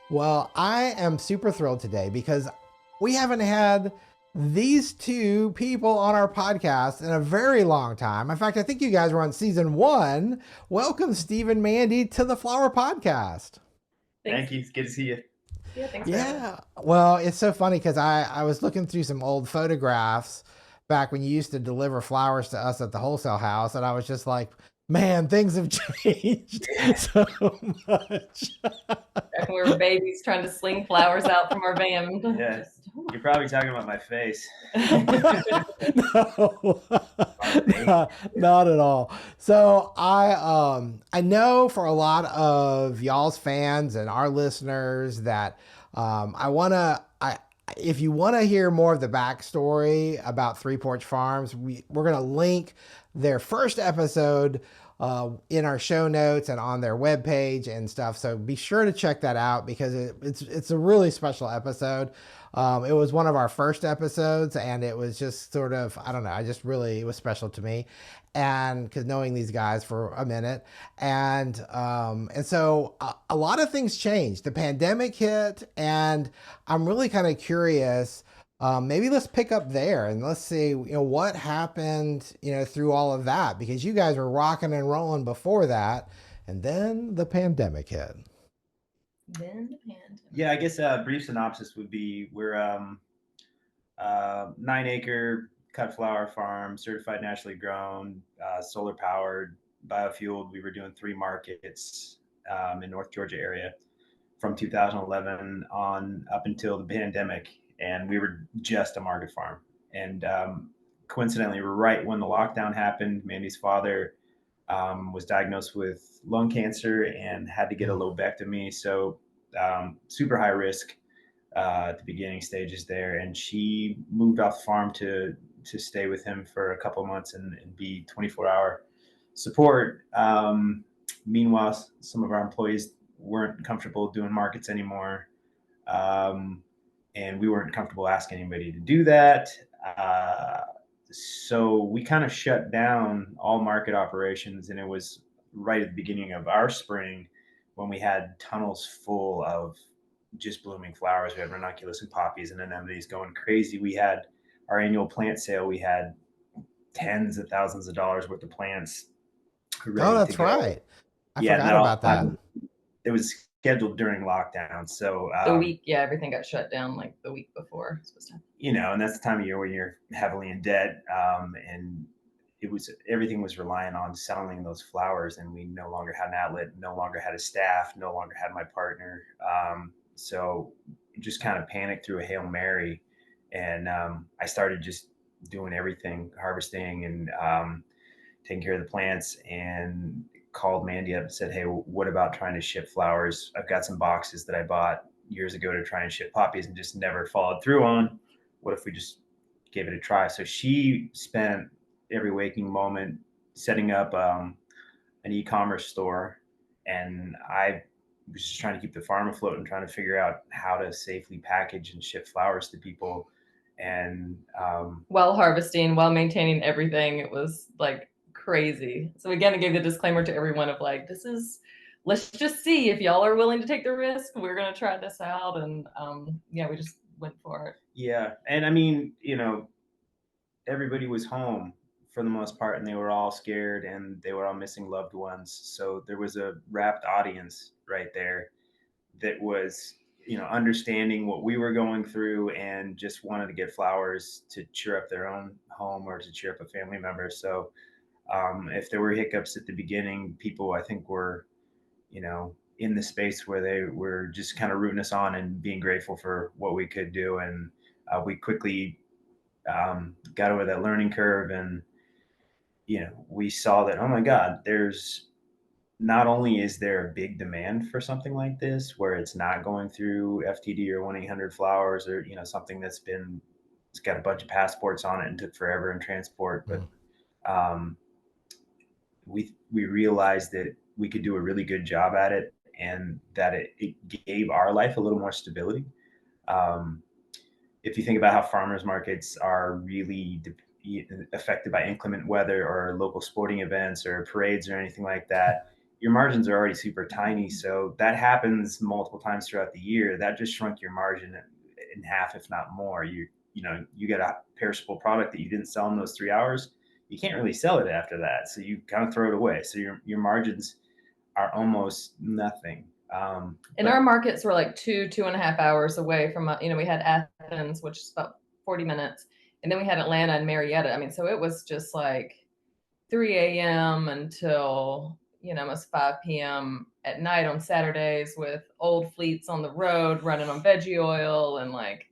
Well, I am super thrilled today because we haven't had these two people on our podcast in a very long time. In fact, I think you guys were on season one. Welcome, Steve and Mandy, to the Flower Podcast. Thanks. Thank you. It's good to see you. Yeah, thanks for having us. Yeah. Well, it's so funny because I was looking through some old photographs back when you used to deliver flowers to us at the wholesale house, and I was just like, man, things have changed so much. Back when we were babies trying to sling flowers out from our van. Yeah. You're probably talking about my face. No, not at all. So I know for a lot of y'all's fans and our listeners that I wanna I if you want to hear more of the backstory about Three Porch Farms, we're gonna link their first episode in our show notes and on their webpage and stuff. So be sure to check that out because it's a really special episode. It was one of our first episodes, and it was just sort of, I don't know, it was special to me, and because knowing these guys for a minute, and so a lot of things changed. The pandemic hit, and I'm really kind of curious. Maybe let's pick up there and let's see, what happened, through all of that, because you guys were rocking and rolling before that, and then the pandemic hit. Then the pandemic. Yeah, I guess a brief synopsis would be we're 9-acre cut flower farm, certified naturally grown, solar powered, biofueled. We were doing 3 markets in North Georgia area from 2011 on up until the pandemic, and we were just a market farm. And coincidentally, right when the lockdown happened, Mandy's father was diagnosed with lung cancer and had to get a lobectomy. So super high risk at the beginning stages there. And she moved off the farm to stay with him for a couple of months and be 24-hour support. Meanwhile, some of our employees weren't comfortable doing markets anymore. And we weren't comfortable asking anybody to do that. So we kind of shut down all market operations, and it was right at the beginning of our spring when we had tunnels full of just blooming flowers. We had ranunculus and poppies and anemones going crazy. We had our annual plant sale. We had tens of thousands of dollars worth of plants ready Oh, to that's go. right. I Yeah, and forgot that all about that. happened. It was scheduled during lockdown. So The week, yeah, everything got shut down like the week before. and that's the time of year when you're heavily in debt, and everything was relying on selling those flowers, and we no longer had an outlet, no longer had a staff, no longer had my partner. So just kind of panicked through a Hail Mary, and I started just doing everything, harvesting and taking care of the plants, and called Mandy up and said, "Hey, what about trying to ship flowers? I've got some boxes that I bought years ago to try and ship poppies and just never followed through on. What if we just gave it a try?" So she spent every waking moment setting up an e-commerce store, and I was just trying to keep the farm afloat and trying to figure out how to safely package and ship flowers to people. And while harvesting, while maintaining everything, it was like crazy. So again, I gave the disclaimer to everyone of like, let's just see if y'all are willing to take the risk. We're gonna try this out, and yeah, we just went for it. Yeah, and I mean, everybody was home for the most part, and they were all scared, and they were all missing loved ones. So there was a rapt audience right there that was, understanding what we were going through and just wanted to get flowers to cheer up their own home or to cheer up a family member. So if there were hiccups at the beginning, people I think were, in the space where they were just kind of rooting us on and being grateful for what we could do. And we quickly got over that learning curve, and we saw that, oh my God, there's not only is there a big demand for something like this where it's not going through FTD or 1-800 flowers, or something it's got a bunch of passports on it and took forever in transport, but Mm. um, we realized that we could do a really good job at it, and that it gave our life a little more stability. Um, if you think about how farmers markets are really affected by inclement weather or local sporting events or parades or anything like that, your margins are already super tiny. So that happens multiple times throughout the year. That just shrunk your margin in half, if not more. You get a perishable product that you didn't sell in those 3 hours. You can't really sell it after that. So you kind of throw it away. So your margins are almost nothing. And our markets were like 2.5 hours away from, we had Athens, which is about 40 minutes. And then we had Atlanta and Marietta. I mean, so it was just like 3 a.m. until, almost 5 p.m. at night on Saturdays with old fleets on the road running on veggie oil. And like,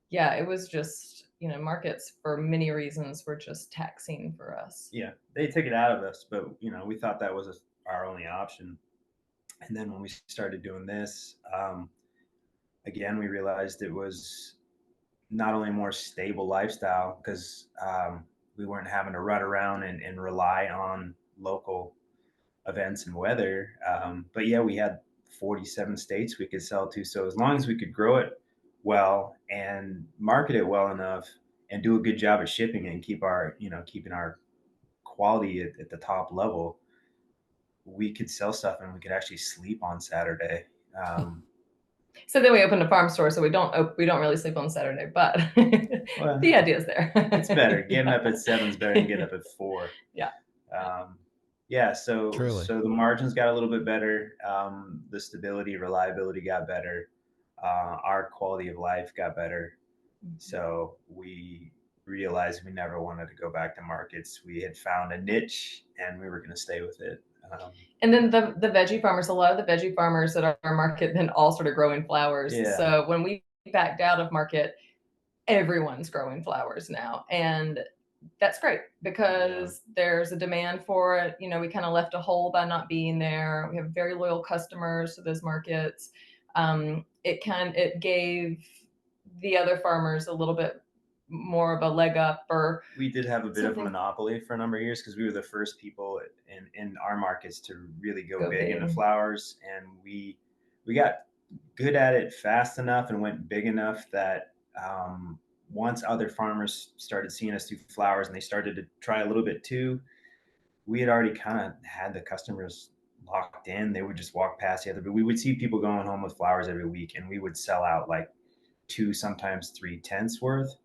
yeah, it was just, markets for many reasons were just taxing for us. Yeah, they took it out of us, but we thought that was our only option. And then when we started doing this, again, we realized it was not only a more stable lifestyle because we weren't having to run around and rely on local events and weather. But yeah, we had 47 states we could sell to. So as long as we could grow it well and market it well enough and do a good job at shipping and keeping our quality at the top level, we could sell stuff and we could actually sleep on Saturday. So then we opened a farm store, so we don't really sleep on Saturday, but Well, the idea's there. It's better. Getting up at 7 is better than getting up at 4. Yeah. Yeah. So Truly. the margins got a little bit better. The stability, reliability got better. Our quality of life got better. So we realized we never wanted to go back to markets. We had found a niche and we were going to stay with it. And then the veggie farmers, a lot of the veggie farmers at our market then all started growing flowers. Yeah. So when we backed out of market, everyone's growing flowers now. And that's great because there's a demand for it. We kind of left a hole by not being there. We have very loyal customers to those markets. It gave the other farmers a little bit more of a leg up, or we did have a bit of a monopoly for a number of years because we were the first people in our markets to really go big into flowers, and we got good at it fast enough and went big enough that once other farmers started seeing us do flowers and they started to try a little bit too, we had already kind of had the customers locked in. They would just walk past the other, but we would see people going home with flowers every week, and we would sell out like 2, sometimes 3 tents worth.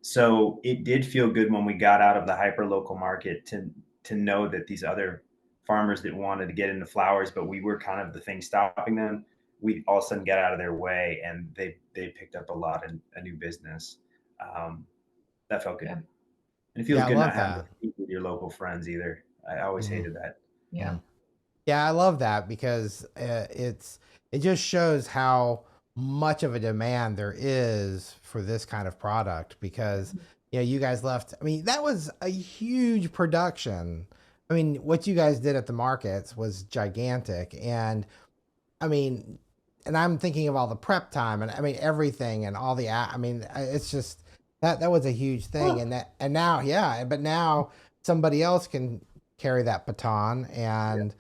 So it did feel good when we got out of the hyper local market to know that these other farmers that wanted to get into flowers, but we were kind of the thing stopping them, we all of a sudden got out of their way and they picked up a new business. That felt good. Yeah. And it feels good not having that. to compete with your local friends either. I always hated that. Yeah. Yeah, I love that because it just shows how much of a demand there is for this kind of product because you guys left. I mean, that was a huge production. I mean, what you guys did at the markets was gigantic, and I mean, and I'm thinking of all the prep time and I mean everything and all the. I mean, it's just that was a huge thing, and now but now somebody else can carry that baton, and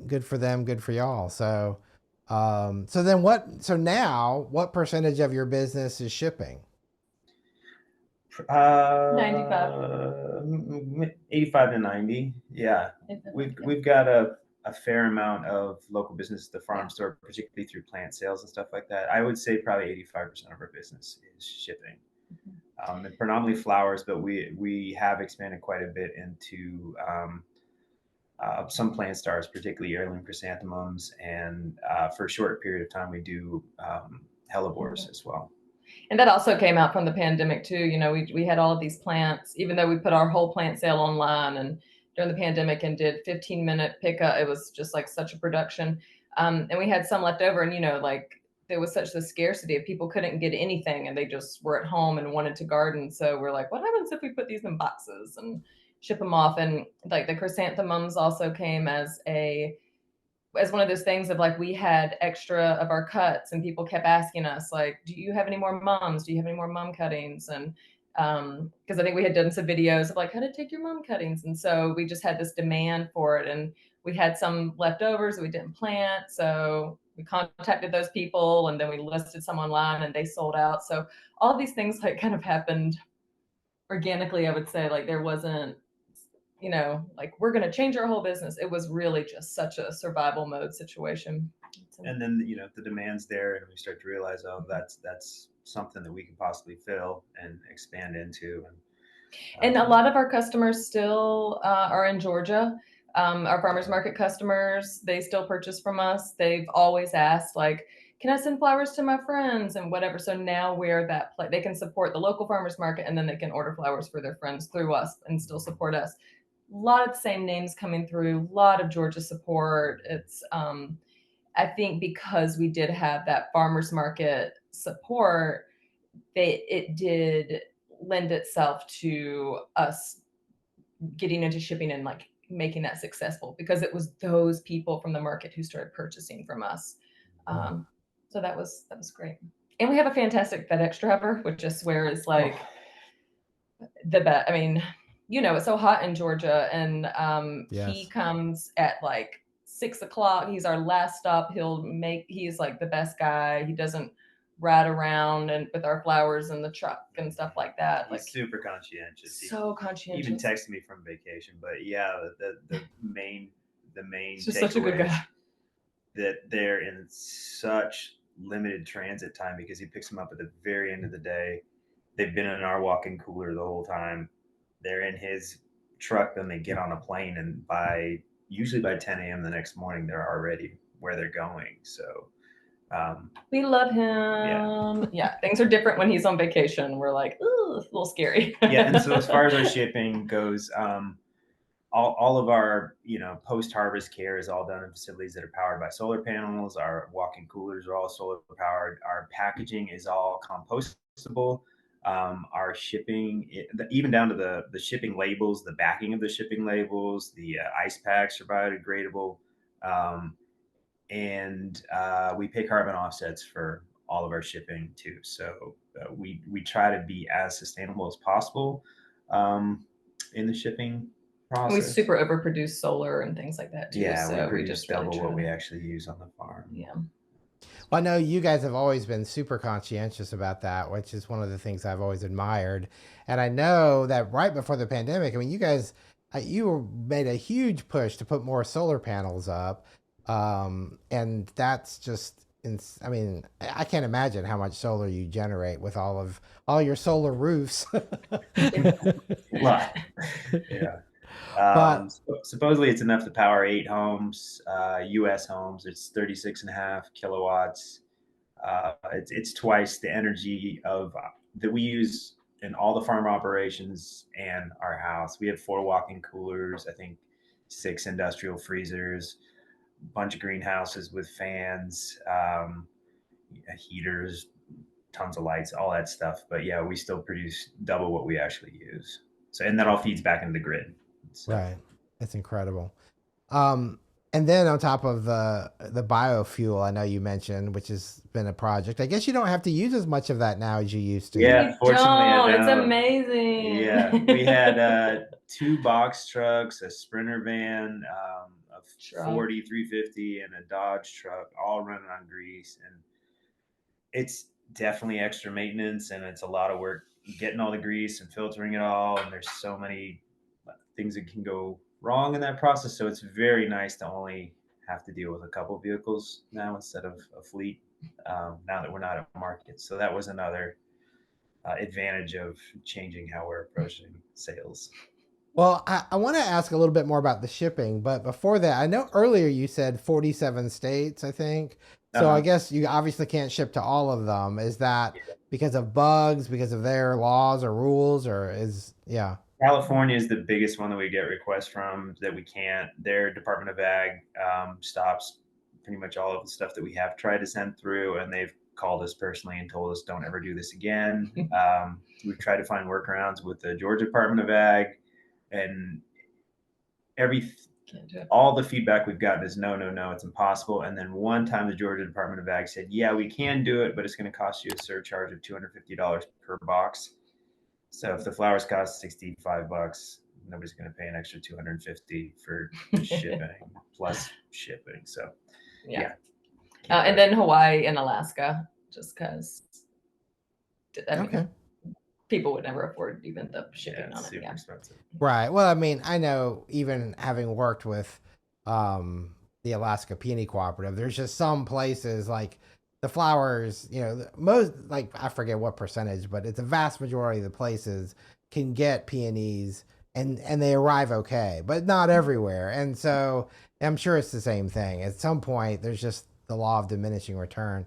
good for them, good for y'all. So. So now what percentage of your business is shipping? 85 to 90. Yeah. We've got a fair amount of local business at the farm store, particularly through plant sales and stuff like that. I would say probably 85% of our business is shipping. And predominantly flowers, but we have expanded quite a bit into some plant stars, particularly Heirloom Chrysanthemums, and for a short period of time we do hellebores as well. And that also came out from the pandemic too. We had all of these plants, even though we put our whole plant sale online and during the pandemic and did 15-minute pickup. It was just like such a production. And we had some left over, and like there was such the scarcity of people couldn't get anything and they just were at home and wanted to garden. So we're like, what happens if we put these in boxes and ship them off? And like the chrysanthemums also came as one of those things of like, we had extra of our cuts and people kept asking us like, do you have any more mums? Do you have any more mum cuttings? And because I think we had done some videos of like how to take your mum cuttings. And so we just had this demand for it. And we had some leftovers that we didn't plant. So we contacted those people and then we listed some online and they sold out. So all these things like kind of happened organically, I would say. Like there wasn't, you know, like we're going to change our whole business. It was really just such a survival mode situation. And then, you know, the demand's there, and we start to realize, oh, that's something that we can possibly fill and expand into. And a lot of our customers still are in Georgia. Our farmers market customers, they still purchase from us. They've always asked, like, can I send flowers to my friends and whatever. So now we're that they can support the local farmers market, and then they can order flowers for their friends through us and still support us. A lot of the same names coming through, a lot of Georgia support. It's I think because we did have that farmers market support, it did lend itself to us getting into shipping and like making that successful, because it was those people from the market who started purchasing from us. So that was great. And we have a fantastic FedEx driver, which I swear is like the best. I mean, you know, it's so hot in Georgia, and he comes at like 6 o'clock. He's our last stop. He's like the best guy. He doesn't ride around and with our flowers in the truck and stuff like that. He's like super conscientious. So conscientious. He even texted me from vacation. But yeah, the main He's just such a good guy. That they're in such limited transit time, because he picks them up at the very end of the day. They've been in our walk-in cooler the whole time. They're in his truck, then they get on a plane, and usually by 10 a.m. the next morning, they're already where they're going. So we love him. Yeah, things are different when he's on vacation. We're like, ooh, it's a little scary. Yeah, and so as far as our shipping goes, all of our, you know, post-harvest care is all done in facilities that are powered by solar panels. Our walk-in coolers are all solar powered. Our packaging is all compostable. Our shipping, even down to the shipping labels, the backing of the shipping labels, the ice packs are biodegradable. And we pay carbon offsets for all of our shipping too. So we try to be as sustainable as possible in the shipping process. We super overproduce solar and things like that too. Yeah, so we produce double what we actually use on the farm. Yeah. Well, I know you guys have always been super conscientious about that, which is one of the things I've always admired. And I know that right before the pandemic, I mean, you guys, you made a huge push to put more solar panels up. And that's just, I mean, I can't imagine how much solar you generate with all your solar roofs. Yeah. But supposedly it's enough to power 8 homes, U.S. homes. It's 36.5 kilowatts. It's twice the energy that we use in all the farm operations and our house. We have 4 walk-in coolers, I think 6 industrial freezers, a bunch of greenhouses with fans, heaters, tons of lights, all that stuff. But yeah, we still produce double what we actually use. So, and that all feeds back into the grid. So. Right. That's incredible. And then on top of the biofuel, I know you mentioned, which has been a project. I guess you don't have to use as much of that now as you used to. Yeah, fortunately, it's amazing. Yeah, we had 2 box trucks, a Sprinter van, a 40 350, and a Dodge truck, all running on grease. And it's definitely extra maintenance, and it's a lot of work getting all the grease and filtering it all. And there's so many things that can go wrong in that process. So it's very nice to only have to deal with a couple vehicles now instead of a fleet, now that we're not at market. So that was another advantage of changing how we're approaching sales. Well, I want to ask a little bit more about the shipping, but before that, I know earlier you said 47 states, I think. So I guess you obviously can't ship to all of them. Is that because of bugs, because of their laws or rules, or yeah? California is the biggest one that we get requests from that we can't. Their Department of Ag stops pretty much all of the stuff that we have tried to send through, and they've called us personally and told us don't ever do this again. We've tried to find workarounds with the Georgia Department of Ag, and all the feedback we've gotten is no, it's impossible. And then one time the Georgia Department of Ag said, yeah, we can do it, but it's going to cost you a surcharge of $250 per box. So if the flowers cost $65, nobody's going to pay an extra $250 for shipping plus shipping. So yeah. And then Hawaii and Alaska, just because people would never afford even the shipping it's on it. super Yeah. expensive. Right. Well, I mean, I know even having worked with the Alaska Peony Cooperative, there's just some places like the flowers, most, like, I forget what percentage, but it's a vast majority of the places can get peonies and they arrive okay, but not everywhere. And so I'm sure it's the same thing. At some point, there's just the law of diminishing return.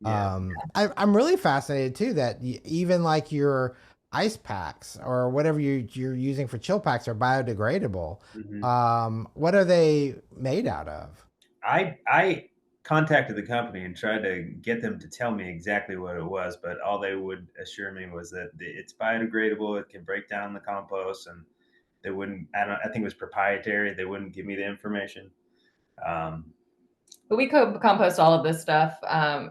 Yeah. I'm really fascinated too that even like your ice packs or whatever you're using for chill packs are biodegradable. Hmm. What are they made out of? I contacted the company and tried to get them to tell me exactly what it was, but all they would assure me was that it's biodegradable. It can break down the compost, and they wouldn't. I think it was proprietary. They wouldn't give me the information. Um, But we compost all of this stuff,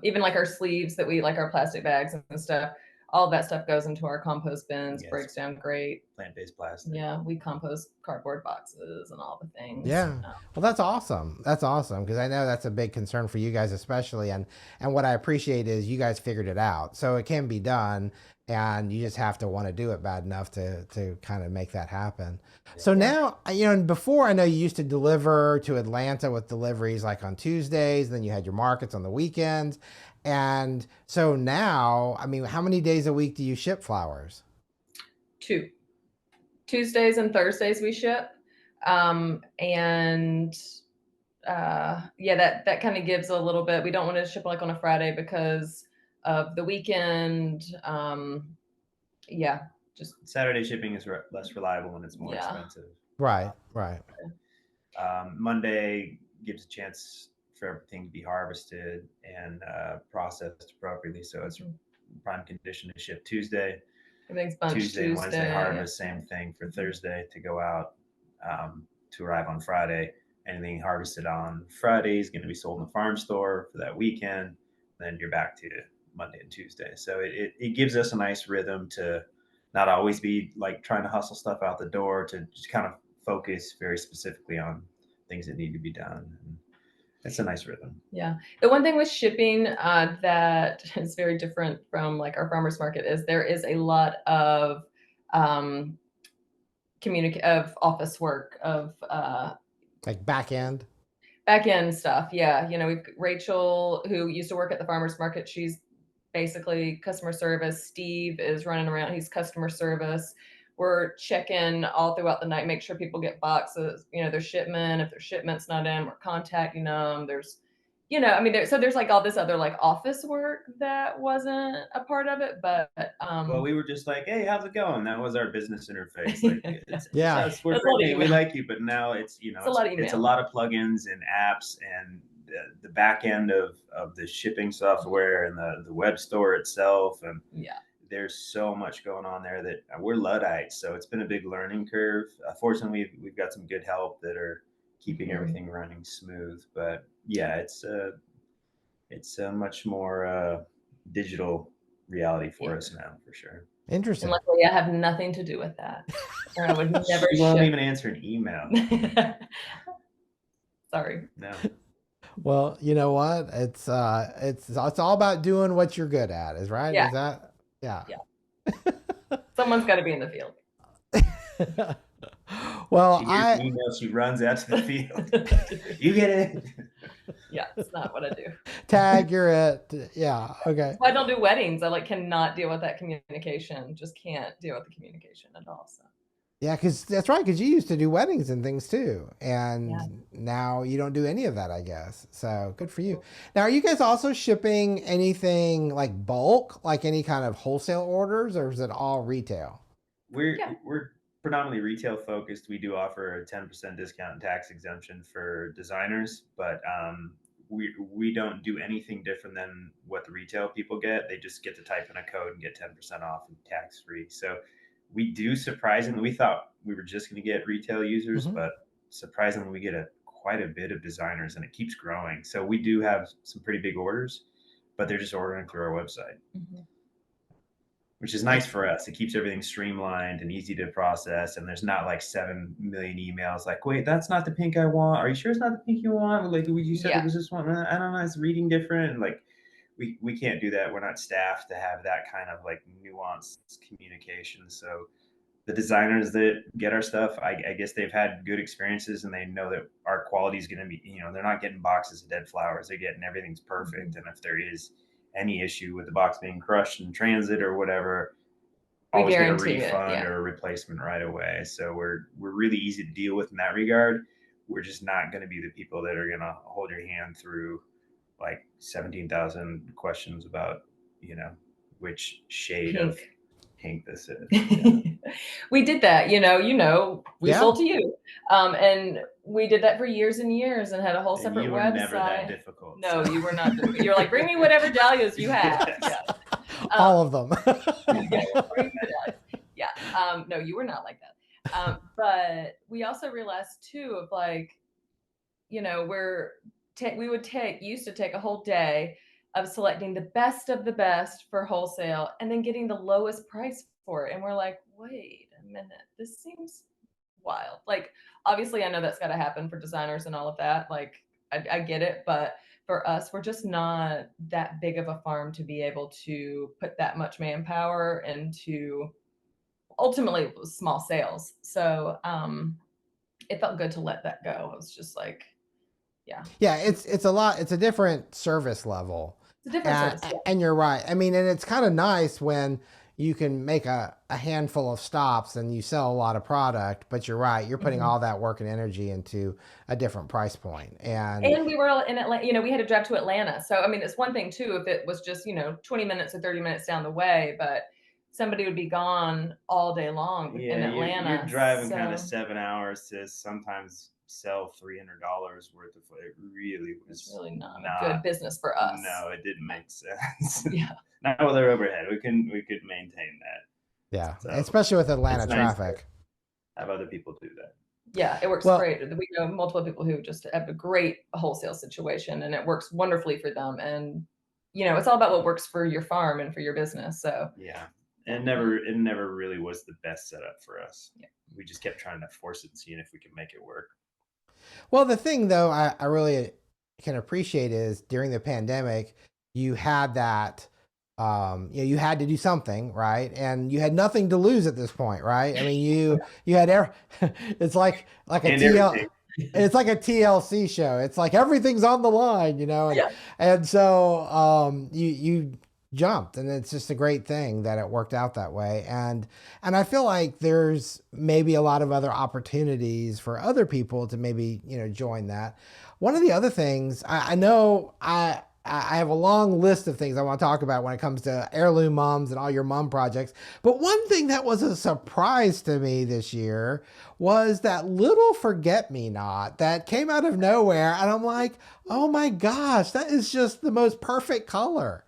even like our sleeves that we like our plastic bags and stuff. All of that stuff goes into our compost bins, Yes. breaks down great. Plant-based plastic. Yeah, we compost cardboard boxes and all the things. Yeah. Well, that's awesome. That's awesome because I know that's a big concern for you guys, especially. And what I appreciate is you guys figured it out, so it can be done, and you just have to want to do it bad enough to kind of make that happen. So now, before I know you used to deliver to Atlanta with deliveries like on Tuesdays, then you had your markets on the weekends, and so now, I mean, how many days a week do you ship flowers? 2 Tuesdays and Thursdays we ship. And yeah, that kind of gives a little bit. We don't want to ship like on a Friday because of the weekend. Yeah, just Saturday shipping is less reliable and it's more Yeah. expensive. Right. Monday gives a chance for everything to be harvested and processed appropriately, so it's prime condition to ship Tuesday. everything's bunched Tuesday and Wednesday Tuesday. harvest, same thing for Thursday to go out to arrive on Friday. Anything harvested on Friday is going to be sold in the farm store for that weekend. Then you're back to Monday and Tuesday. So it gives us a nice rhythm to not always be like trying to hustle stuff out the door, to just kind of focus very specifically on things that need to be done. And it's a nice rhythm. Yeah. The one thing with shipping that is very different from like our farmers market is there is a lot of of office work, of Like back end. back end stuff. Yeah. We've Rachel, who used to work at the farmers market. She's basically customer service. Steve is running around. He's customer service. We're checking all throughout the night, make sure people get boxes, their shipment. If their shipment's not in, we're contacting them. There's, there's like all this other like office work that wasn't a part of it, but Well, we were just like, "Hey, how's it going?" That was our business interface. Like, Yeah. we're That's a lot of great. We email. like you, but now it's It's a lot of it's a email. lot of plugins and apps and the back end of the shipping software and the web store itself, and Yeah. there's so much going on there that we're Luddites, so it's been a big learning curve. Fortunately, we've got some good help that are keeping everything running smooth. But yeah, it's a much more digital reality for us now, for sure. Interesting. And luckily, I have nothing to do with that. Or I would never She won't ship. even answer an email. Sorry. No. Well, you know what? It's all about doing what you're good at, is right? Yeah. Is that? Yeah. Someone's got to be in the field. Well, She hears an email, she runs out to the field. You get it? Yeah, it's not what I do. tag, you're it. Yeah. Okay. I don't do weddings. I cannot deal with that communication. Just can't deal with the communication at all. So. Yeah, because that's right. Because you used to do weddings and things too, and now you don't do any of that, I guess. So good for you. Now, are you guys also shipping anything like bulk, like any kind of wholesale orders, or is it all retail? We're predominantly retail focused. We do offer a 10% discount and tax exemption for designers, but we don't do anything different than what the retail people get. They just get to type in a code and get 10% off and tax free. So we do, surprisingly, we thought we were just going to get retail users, but surprisingly, we get quite a bit of designers, and it keeps growing. So we do have some pretty big orders, but they're just ordering through our website, which is nice for us. It keeps everything streamlined and easy to process, and there's not like 7 million emails like, wait, that's not the pink I want. Are you sure it's not the pink you want? Like, you said it was this one. I don't know. It's reading different. And like, we can't do that. We're not staffed to have that kind of like nuanced communication. So the designers that get our stuff, I guess they've had good experiences and they know that our quality is going to be, they're not getting boxes of dead flowers. They're getting everything's perfect. And if there is any issue with the box being crushed in transit or whatever, We always get a guarantee it. refund Yeah. or a replacement right away. So we're really easy to deal with in that regard. We're just not going to be the people that are going to hold your hand through like 17,000 questions about, which shade of Pink. pink this is. Yeah. We did that, we Yeah. sold to you. And we did that for years and years and had a whole And separate you were website. never that difficult. No, so. you were not. You were like, bring me whatever dahlias you have. Yes. Yeah. All of them. Yeah, bring me the dahlias. Yeah. No, you were not like that. But we also realized too of like, we would used to take a whole day of selecting the best of the best for wholesale and then getting the lowest price for it. And we're like, wait a minute, this seems wild. Like, obviously, I know that's got to happen for designers and all of that. Like, I get it. But for us, we're just not that big of a farm to be able to put that much manpower into ultimately small sales. So it felt good to let that go. It was just like, yeah. Yeah, it's a lot. It's a different service level. It's a different service. Yeah. And you're right. I mean, and it's kind of nice when you can make a handful of stops and you sell a lot of product, but you're right. You're putting all that work and energy into a different price point. And we were in Atlanta, we had to drive to Atlanta. So, I mean, it's one thing too, if it was just, 20 minutes or 30 minutes down the way, but somebody would be gone all day long in Atlanta. You're driving kind of 7 hours to sometimes sell $300 worth of it. Really was it's really not a good business for us. No, it didn't make sense. Yeah. Not with our overhead. We could maintain that. Yeah, So, especially with Atlanta nice traffic. have other people do that. Yeah, it works great. We know multiple people who just have a great wholesale situation and it works wonderfully for them. And, it's all about what works for your farm and for your business. So yeah, it never really was the best setup for us. Yeah. We just kept trying to force it and seeing if we could make it work. Well, the thing though, I really can appreciate is during the pandemic, you had that, you had to do something, right? And you had nothing to lose at this point, right? I mean, you had, it's like a it's like a TLC show. It's like everything on the line, and so you jumped, and it's just a great thing that it worked out that way. And I feel like there's maybe a lot of other opportunities for other people to maybe join that. One of the other things I know I have a long list of things I want to talk about when it comes to Heirloom Mums and all your mom projects. But one thing that was a surprise to me this year was that little forget-me-not that came out of nowhere. And I'm like, oh my gosh, that is just the most perfect color.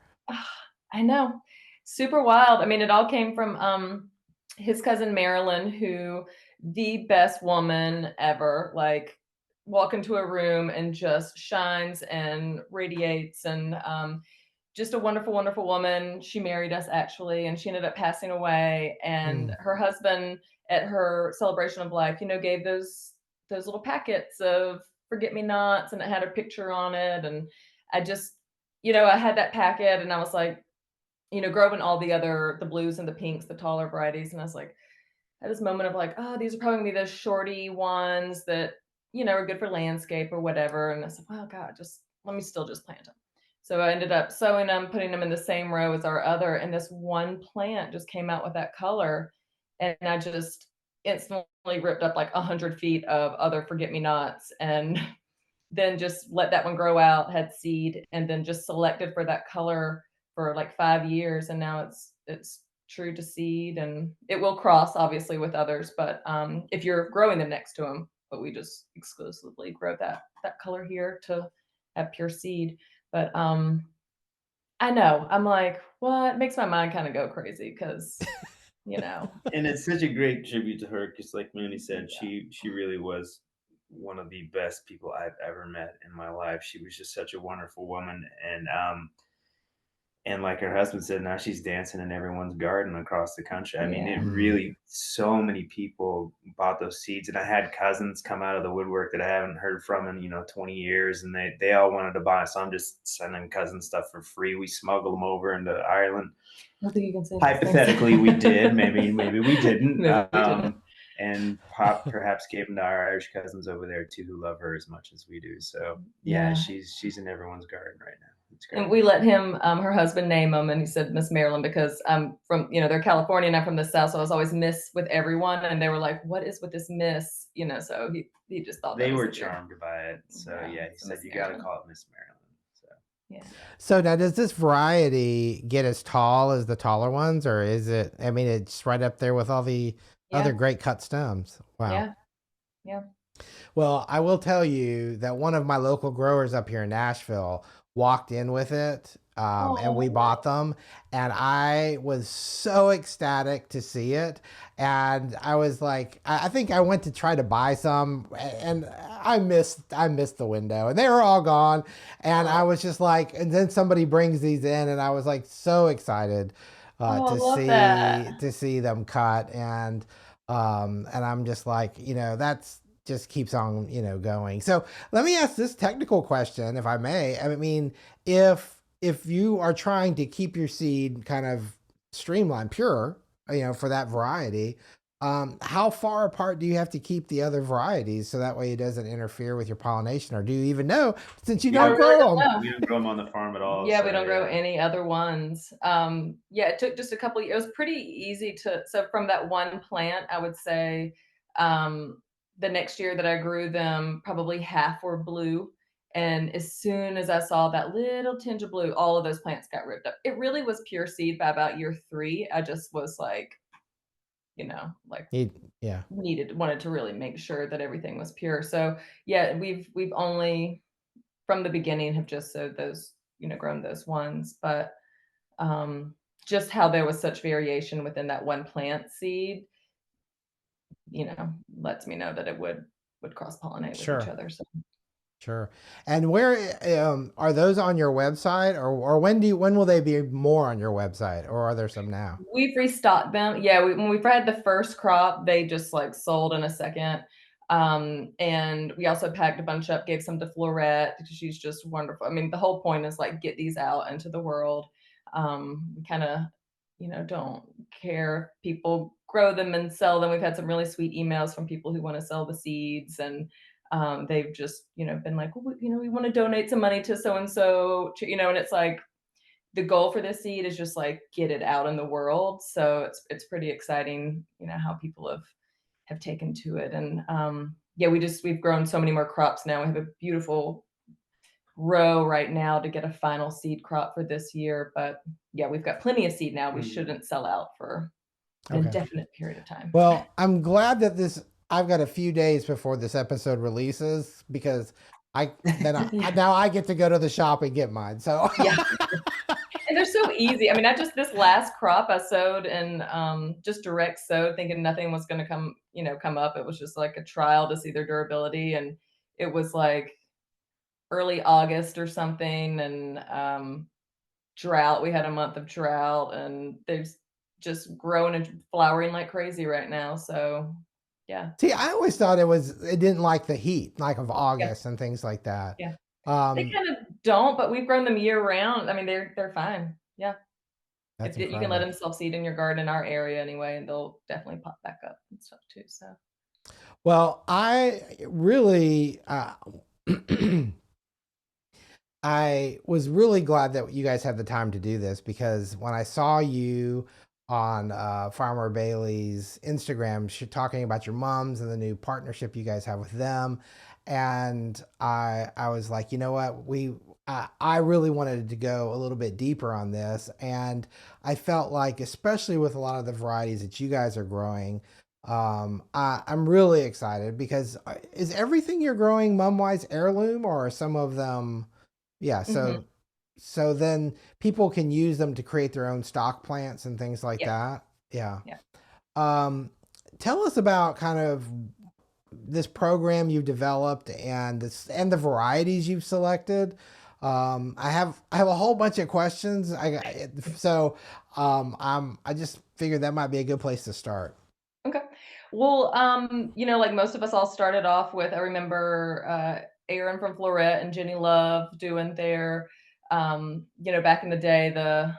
I know. Super wild. I mean, it all came from his cousin Marilyn, who the best woman ever, like walk into a room and just shines and radiates and just a wonderful, wonderful woman. She married us actually, and she ended up passing away. And her husband at her celebration of life, gave those little packets of forget-me-nots and it had a picture on it. And I just, I had that packet and I was like, growing all the blues and the pinks, the taller varieties. And I was like, I had this moment of like, oh, these are probably gonna be those shorty ones that, are good for landscape or whatever. And I said, well, God, let me still just plant them. So I ended up sowing them, putting them in the same row as our other. And this one plant just came out with that color. And I just instantly ripped up like 100 feet of other forget-me-nots and then just let that one grow out, had seed, and then just selected for that color for like 5 years. And now it's true to seed, and it will cross obviously with others, but if you're growing them next to them, but we just exclusively grow that color here to have pure seed. But I know I'm like, what? It makes my mind kind of go crazy because and it's such a great tribute to her because like Mandy said, she really was one of the best people I've ever met in my life. She was just such a wonderful woman. And And like her husband said, now she's dancing in everyone's garden across the country. I mean, it Yeah. Mm. really, so many people bought those seeds. And I had cousins come out of the woodwork that I haven't heard from in, 20 years. And they all wanted to buy. So I'm just sending cousin stuff for free. We smuggle them over into Ireland. I don't think you can say those things. Hypothetically, we did. Maybe we didn't. Maybe we didn't. And Pop perhaps gave them to our Irish cousins over there too, who love her as much as we do. So yeah, Yeah. she's in everyone's garden right now. It's great. And we let him, her husband, name them, and he said Miss Maryland because I'm from, they're California and I'm from the South, so I was always Miss with everyone, and they were like, "What is with this Miss?" So he just thought that They was were a good, charmed by it. So yeah, he so said Miss you got to Maryland. call it Miss Maryland. So Yeah. So now, does this variety get as tall as the taller ones, or is it? I mean, it's right up there with all the other Yeah. great cut stems. Wow. Yeah. Yeah. Well, I will tell you that one of my local growers up here in Nashville walked in with it, and we Oh. bought them, and I was so ecstatic to see it. And I was like, I think I went to try to buy some, and I missed the window, and they were all gone. And I Oh. was just like, and then somebody brings these in, and I was like so excited Oh, I to love that. see them cut. And I'm just like, that's just keeps on, going. So let me ask this technical question, if I may. I mean, if you are trying to keep your seed kind of streamlined, pure, for that variety, how far apart do you have to keep the other varieties so that way it doesn't interfere with your pollination? Or do you even know, since you we I don't don't really grow don't them? know. we don't grow them on the farm at all. Yeah, we So don't grow yeah, any other ones. Yeah, it took just a couple. It was pretty easy so from that one plant, I would say, the next year that I grew them, probably half were blue. And as soon as I saw that little tinge of blue, all of those plants got ripped up. It really was pure seed by about year 3. I just was like You- yeah, wanted to really make sure that everything was pure. So yeah, we've only from the beginning have just sowed those, grown those ones, but um, just how there was such variation within that one plant seed, lets me know that it would cross pollinate with each sure. other. So Sure. And where are those on your website, or when will they be more on your website, or are there some now? we've restocked them. Yeah, when we had the first crop, they just like sold in a second. And we also packed a bunch up, gave some to Florette because she's just wonderful. I mean, the whole point is like get these out into the world. We kind of, don't care if people grow them and sell them. We've had some really sweet emails from people who want to sell the seeds, and they've just, been like, well, we want to donate some money to so and so, and it's like the goal for this seed is just like get it out in the world. So it's pretty exciting, how people have taken to it. And yeah, we've grown so many more crops now. We have a beautiful row right now to get a final seed crop for this year. But yeah, we've got plenty of seed now. We shouldn't sell out for an Okay. indefinite period of time. Well, I'm glad that I've got a few days before this episode releases, because now I get to go to the shop and get mine. So Yeah. And they're so easy. I mean, I just this last crop I sowed and just direct sowed, thinking nothing was going to come up. It was just like a trial to see their durability, and it was like early August or something, and drought. We had a month of drought, and they've just growing and flowering like crazy right now. So yeah, see, I always thought it didn't like the heat, like of yeah, August and things like that. yeah. They Um, kind of don't, but we've grown them year round. I mean, they're fine. Yeah. that's You can let incredible. them self-seed in your garden in our area anyway, and they'll definitely pop back up and stuff too. So Well, I really, I was really glad that you guys had the time to do this, because when I saw you on Farmer Bailey's Instagram, talking about your mums and the new partnership you guys have with them, and I was like, you know what, I really wanted to go a little bit deeper on this, and I felt like, especially with a lot of the varieties that you guys are growing, I'm really excited, because is everything you're growing mum wise heirloom, or are some of them? Yeah, mhm. so then people can use them to create their own stock plants and things like Yeah, that. Yeah. yeah. Um, Tell us about kind of this program you've developed, and the varieties you've selected. I have a whole bunch of questions. I just figured that might be a good place to start. Okay. Well, like most of us all started off with, I remember Aaron from Florette and Jenny Love doing their, back in the day, the,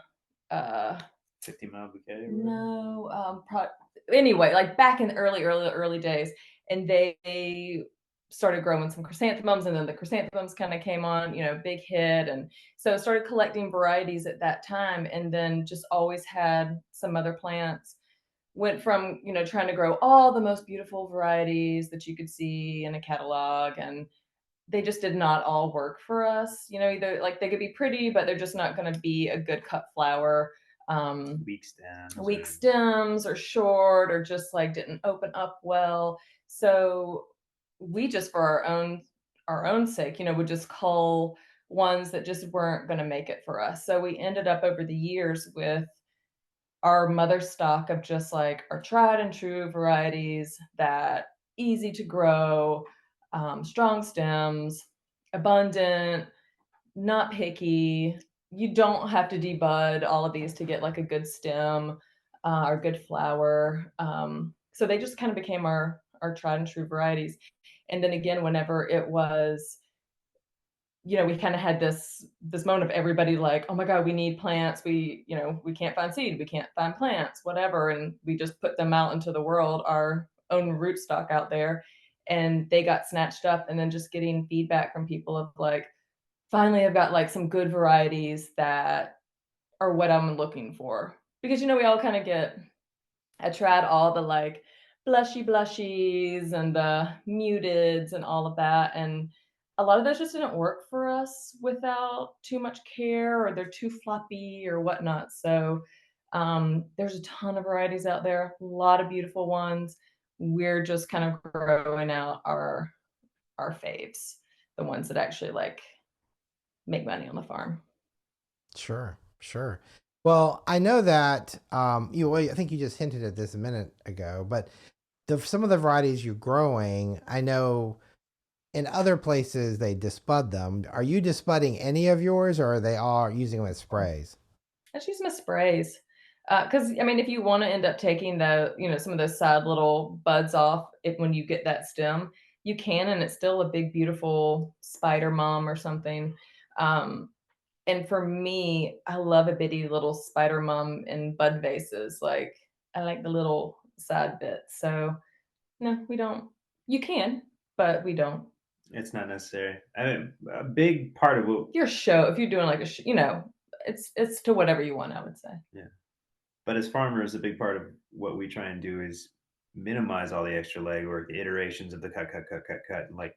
uh, 50 Mile Bouquet or whatever. no, anyway, like back in the early days, and they started growing some chrysanthemums, and then the chrysanthemums kind of came on, big hit, and so started collecting varieties at that time, and then just always had some other plants. Went from trying to grow all the most beautiful varieties that you could see in a catalog, and they just did not all work for us. Either like they could be pretty, but they're just not going to be a good cut flower. um Weak stems. Weak stems or short, or just like didn't open up well. So we just, for our own sake, would just cull ones that just weren't going to make it for us. So we ended up over the years with our mother stock of just like our tried and true varieties that easy to grow, strong stems, abundant, not picky. You don't have to debud all of these to get like a good stem or good flower. So they just kind of became our tried and true varieties. And then again, whenever it was, we kind of had this moment of everybody like, oh my God, we need plants. We can't find seed, we can't find plants, whatever. And we just put them out into the world, our own rootstock out there, and they got snatched up. And then just getting feedback from people of like, finally I've got like some good varieties that are what I'm looking for. Because we all kind of get, I tried all the like blushies and the muteds and all of that. And a lot of those just didn't work for us without too much care, or they're too floppy or whatnot. So there's a ton of varieties out there, a lot of beautiful ones. We're just kind of growing out our faves, the ones that actually like make money on the farm. Sure, sure. Well, I know that I think you just hinted at this a minute ago, but some of the varieties you're growing, I know in other places they disbud them. Are you disbudding any of yours, or are they all using them as sprays? I just use my sprays. Because I mean, if you want to end up taking some of those sad little buds off, when you get that stem, you can, and it's still a big, beautiful spider mom or something. Um, and for me, I love a bitty little spider mom in bud vases. Like I like the little side bits. So no, we don't. You can, but we don't. It's not necessary. I mean, a big part of what, Your show, if you're doing like it's to whatever you want, I would say. yeah. But as farmers, a big part of what we try and do is minimize all the extra legwork, the iterations of the cut. Like,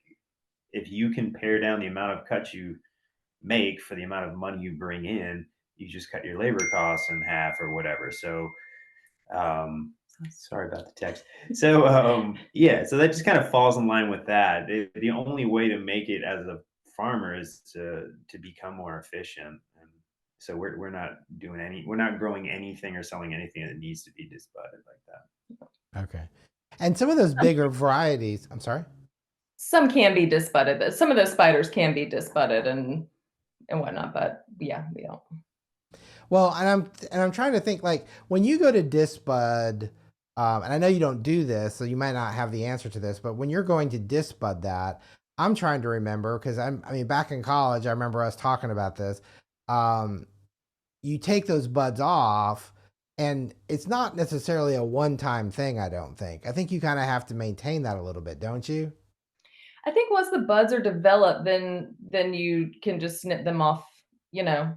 if you can pare down the amount of cuts you make for the amount of money you bring in, you just cut your labor costs in half or whatever. So, sorry about the text. So, yeah, so that just kind of falls in line with that. The only way to make it as a farmer is to become more efficient. And so we're not growing anything or selling anything that needs to be disbudded like that. Okay. And some of those bigger varieties, I'm sorry. Some can be disbudded. Some of those spiders can be disbudded and whatnot, but yeah, we don't. Well, and I'm trying to think, like, when you go to disbud, and I know you don't do this, so you might not have the answer to this, but when you're going to disbud that, I'm trying to remember because I mean, back in college, I remember us talking about this. Um, you take those buds off, and it's not necessarily a one-time thing. I don't think. I think you kind of have to maintain that a little bit, don't you? I think once the buds are developed, then you can just snip them off,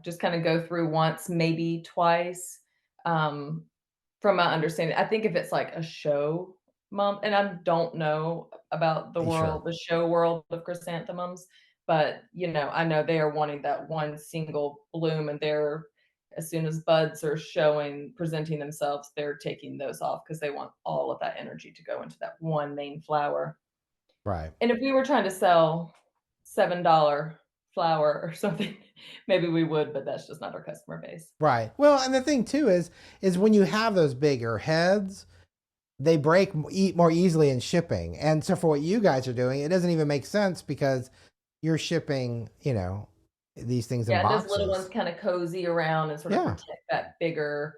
just kind of go through once, maybe twice. Um, from my understanding, I think if it's like a show mom, and I don't know about Sure. the show world of chrysanthemums, but I know they are wanting that one single bloom, and they're, as soon as buds are showing, presenting themselves, they're taking those off because they want all of that energy to go into that one main flower. Right. And if we were trying to sell $7 flour or something, maybe we would, but that's just not our customer base. Right. Well, and the thing too is when you have those bigger heads, they break eat more easily in shipping. And so for what you guys are doing, it doesn't even make sense because you're shipping, these things in Yeah, those little ones boxes. kind of cozy around and sort of Yeah. protect that bigger,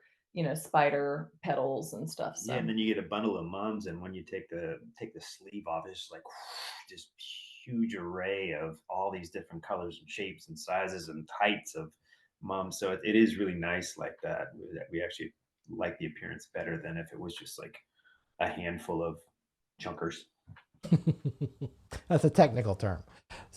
spider petals and stuff. Yeah, and So then you get a bundle of mums, and when you take the sleeve off, it's just like this huge array of all these different colors and shapes and sizes and heights of mums. So it is really nice like that. That we actually like the appearance better than if it was just like a handful of chunkers. That's a technical term.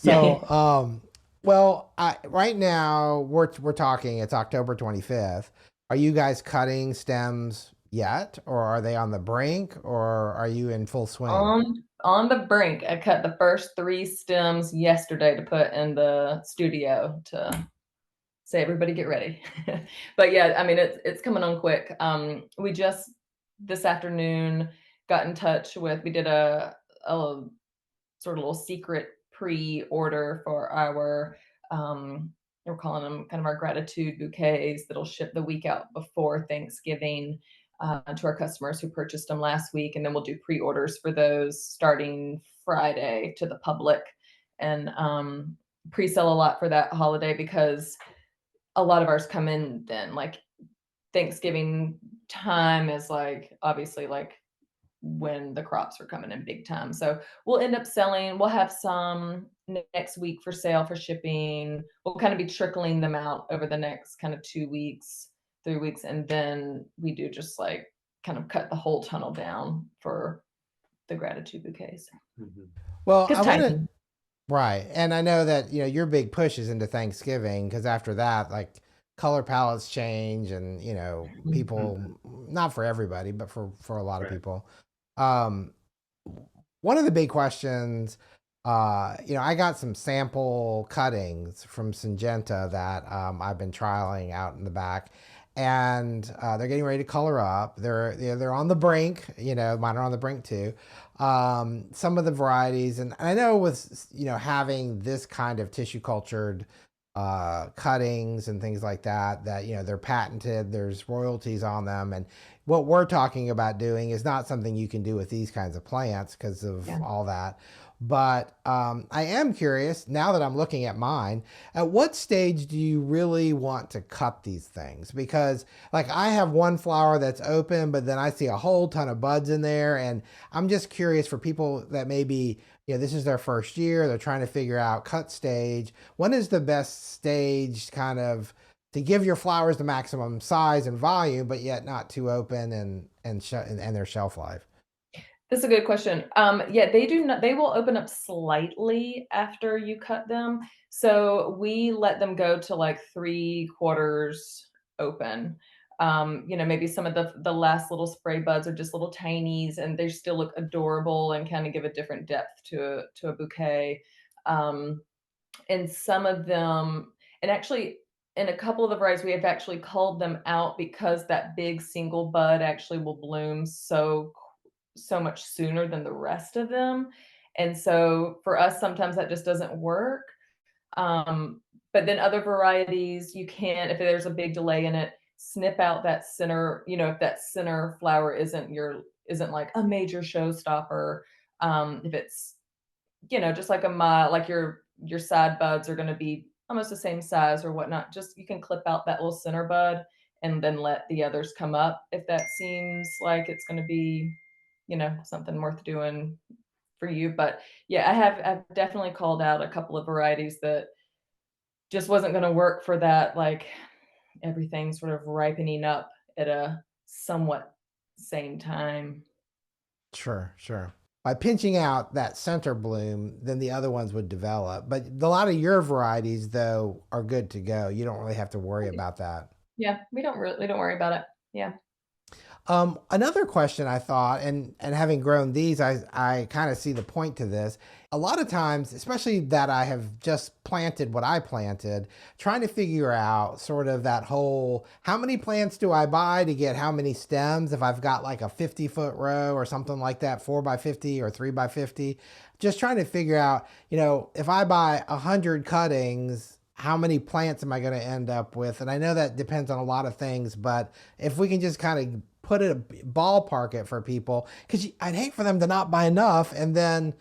yeah. So, well, right now we're talking. It's October 25th. Are you guys cutting stems yet, or are they on the brink, or are you in full swing? On the brink. I cut the first 3 stems yesterday to put in the studio to say, "Everybody get ready." But yeah, I mean, it's coming on quick. We just this afternoon got in touch with we did a sort of little secret pre-order for our we're calling them kind of our gratitude bouquets that'll ship the week out before Thanksgiving to our customers who purchased them last week, and then we'll do pre-orders for those starting Friday to the public, and pre-sell a lot for that holiday because a lot of ours come in then. Like Thanksgiving time is like obviously like when the crops are coming in big time. So we'll end up selling, we'll have some next week for sale for shipping. We'll kind of be trickling them out over the next kind of 2 weeks, 3 weeks. And then we do just like kind of cut the whole tunnel down for the gratitude bouquets. Mhm. Well, Because I want to tiny. right, and I know that your big push is into Thanksgiving because after that, like color palettes change, and people, Mhm. not for everybody, but for a lot of Right. people. Um, One of the big questions, I got some sample cuttings from Syngenta that I've been trialing out in the back, and they're getting ready to color up. They're on the brink. Mine are on the brink too. Some of the varieties, and I know with having this kind of tissue cultured cuttings and things like that, that they're patented. There's royalties on them, and what we're talking about doing is not something you can do with these kinds of plants because of Yeah. all that. But I am curious now that I'm looking at mine, at what stage do you really want to cut these things? Because, like, I have one flower that's open, but then I see a whole ton of buds in there. And I'm just curious for people that maybe, this is their first year, they're trying to figure out cut stage. When is the best stage kind of to give your flowers the maximum size and volume, but yet not too open and their shelf life? That's a good question. Yeah, they do not, they will open up slightly after you cut them. So we let them go to like 3/4 open. Maybe some of the last little spray buds are just little tinies and they still look adorable and kind of give a different depth to a bouquet. Um, and some of them, and actually in a couple of the varieties, we have actually culled them out because that big single bud actually will bloom so much sooner than the rest of them. And so for us, sometimes that just doesn't work. Um, but then other varieties, you can, if there's a big delay in it, snip out that center, if that center flower isn't like a major showstopper. If it's, just like a mile, like your side buds are gonna be almost the same size or whatnot, just you can clip out that little center bud and then let the others come up if that seems like it's gonna be, something worth doing for you. But yeah, I've definitely called out a couple of varieties that just wasn't gonna work for that, like everything sort of ripening up at a somewhat same time. Sure, sure. By pinching out that center bloom, then the other ones would develop. But a lot of your varieties, though, are good to go. You don't really have to worry about that. Yeah, we don't worry about it. Yeah. Another question I thought, and having grown these, I kind of see the point to this. A lot of times, especially that I have just planted what I planted, trying to figure out sort of that whole how many plants do I buy to get how many stems if I've got like a 50-foot row or something like that, 4x50 or 3x50. Just trying to figure out, if I buy 100 cuttings, how many plants am I going to end up with? And I know that depends on a lot of things, but if we can just kind of put it, ballpark it for people, because I'd hate for them to not buy enough and then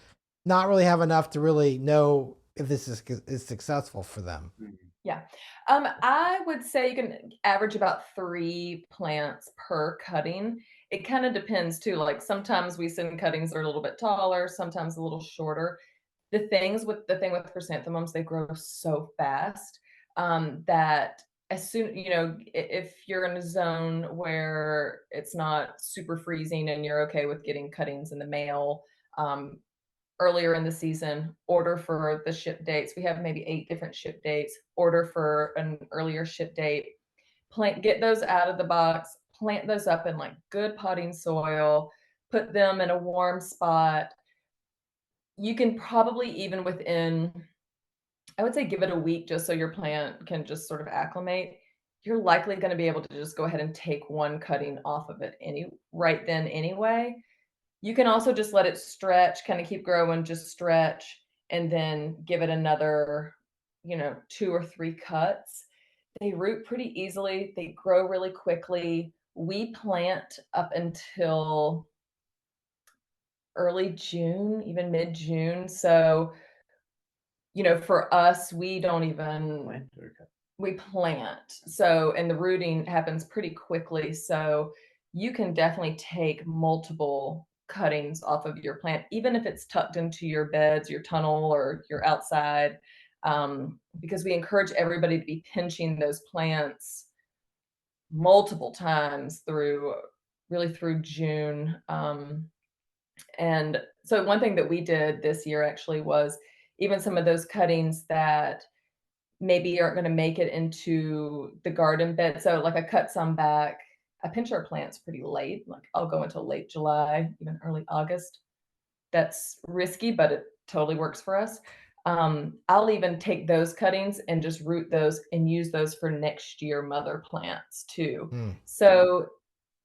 not really have enough to really know if this is successful for them. Mhm. Yeah. I would say you can average about 3 plants per cutting. It kind of depends too. Like sometimes we send cuttings that are a little bit taller, sometimes a little shorter. The thing with chrysanthemums, they grow so fast that as soon, if you're in a zone where it's not super freezing and you're okay with getting cuttings in the mail, um, earlier in the season, order for the ship dates. We have maybe 8 different ship dates. Order for an earlier ship date. Get those out of the box, plant those up in like good potting soil, put them in a warm spot. You can probably even within, I would say give it a week just so your plant can just sort of acclimate. You're likely going to be able to just go ahead and take one cutting off of it right then anyway. You can also just let it stretch, kind of keep growing, just stretch, and then give it another, 2 or 3 cuts. They root pretty easily. They grow really quickly. We plant up until early June, even mid-June. So, for us, we don't even Plant or cut? we plant. So, and the rooting happens pretty quickly. So, you can definitely take multiple cuttings off of your plant, even if it's tucked into your beds, your tunnel, or your outside, because we encourage everybody to be pinching those plants multiple times through June. And so, one thing that we did this year actually was even some of those cuttings that maybe aren't gonna make it into the garden bed. So, like, I cut some back. I pinch our plants pretty late, like, I'll go until late July, even early August. That's risky, but it totally works for us. I'll even take those cuttings and just root those and use those for next year mother plants too. Mm. So,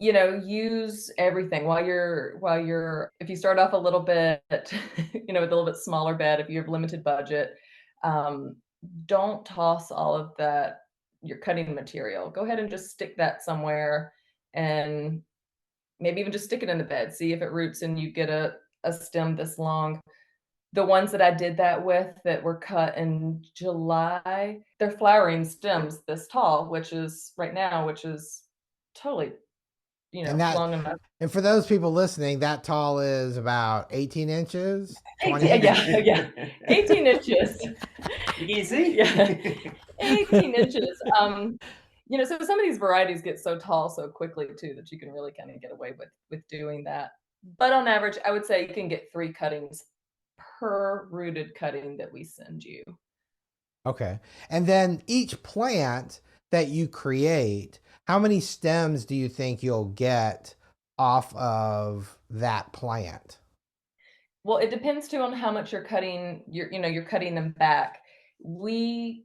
use everything while you're if you start off a little bit, with a little bit smaller bed, if you have limited budget, um, don't toss all of that your cutting material. Go ahead and just stick that somewhere and maybe even just stick it in the bed. See if it roots and you get a stem this long. The ones that I did that with that were cut in July, they're flowering stems this tall, which is totally, And that, long enough. and for those people listening, that tall is about 18 inches, 20 18, inches. yeah, yeah, 18 inches. You can see? Yeah, 18 inches. So some of these varieties get so tall so quickly too that you can really kind of get away with doing that. But on average, I would say you can get 3 cuttings per rooted cutting that we send you. Okay. And then each plant that you create, how many stems do you think you'll get off of that plant? Well, it depends too on how much you're cutting. You're cutting them back. We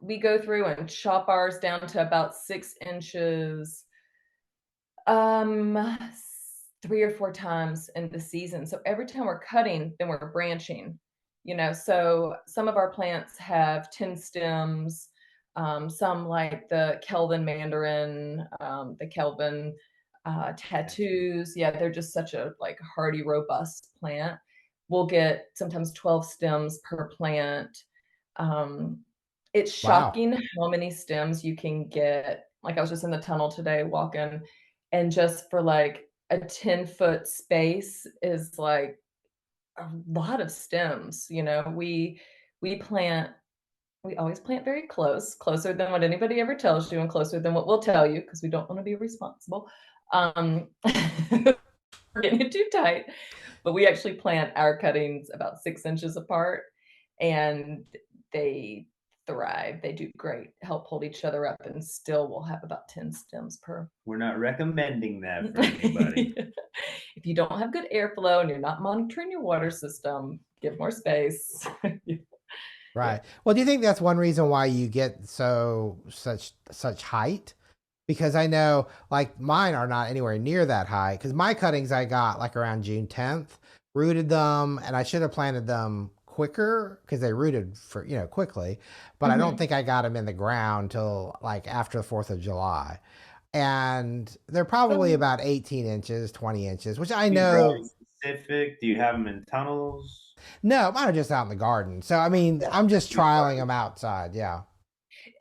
we go through and chop ours down to about 6 inches, um, 3 or 4 times in the season. So every time we're cutting, then we're branching. So some of our plants have 10 stems. Some like the Kelvin mandarin, the Kelvin tattoos. Yeah, they're just such a like hardy, robust plant. We'll get sometimes 12 stems per plant. Um, it's Wow. shocking how many stems you can get. Like I was just in the tunnel today walking, and just for like a 10-foot space is like a lot of stems. We plant we always plant very closer than what anybody ever tells you and closer than what we'll tell you because we don't want to be responsible. We're getting it too tight, but we actually plant our cuttings about 6 inches apart, and they thrive. They do great, help hold each other up, and still we'll have about 10 stems per. We're not recommending that for anybody. If you don't have good airflow and you're not monitoring your water system, give more space. Yeah. Right. Well, do you think that's one reason why you get such height? Because I know like mine are not anywhere near that high. Because my cuttings I got like around June 10th, rooted them, and I should have planted them quicker because they rooted for quickly, but I don't Mhm. think I got them in the ground till like after the 4th of July. And they're probably So about 18 inches, 20 inches, which I Do you grow know. specific? Do you have them in tunnels? No, mine are just out in the garden. So I mean, Yeah. I'm just You trialing garden? them outside. Yeah.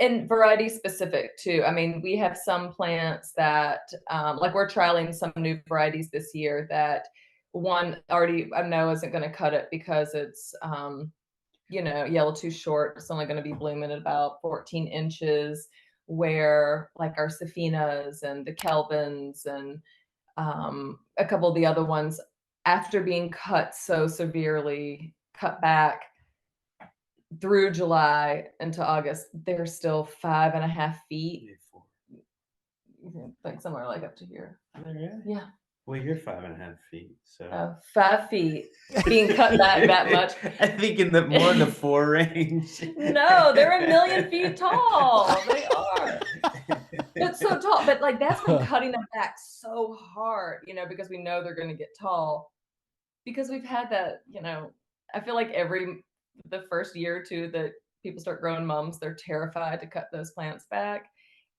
And variety specific too. I mean, we have some plants that, like we're trialing some new varieties this year that one already I know isn't going to cut it because it's, yellow too short. It's only going to be blooming at about 14 inches. Where like our Safinas and the Kelvins and a couple of the other ones, after being cut so severely, cut back through July into August, they're still 5.5 feet. Like somewhere like up to here. Really? Yeah. Well, you're 5.5 feet, so 5 feet being cut back that much. I think in the more in the 4 range. No, they're 1,000,000 feet tall. They are. But so tall. But like that's been cutting them back so hard, because we know they're going to get tall. Because we've had that, I feel like the first year or two that people start growing mums, they're terrified to cut those plants back.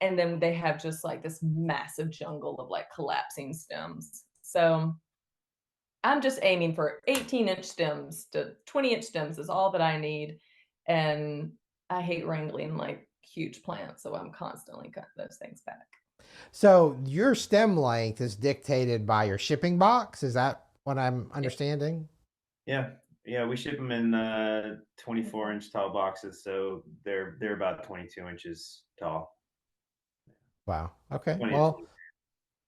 And then they have just like this massive jungle of like collapsing stems. So I'm just aiming for 18-inch stems to 20-inch stems is all that I need. And I hate wrangling like huge plants. So I'm constantly cutting those things back. So your stem length is dictated by your shipping box. Is that what I'm understanding? Yeah. Yeah, we ship them in 24-inch tall boxes, so they're about 22 inches tall. Wow. Okay. 20 Well,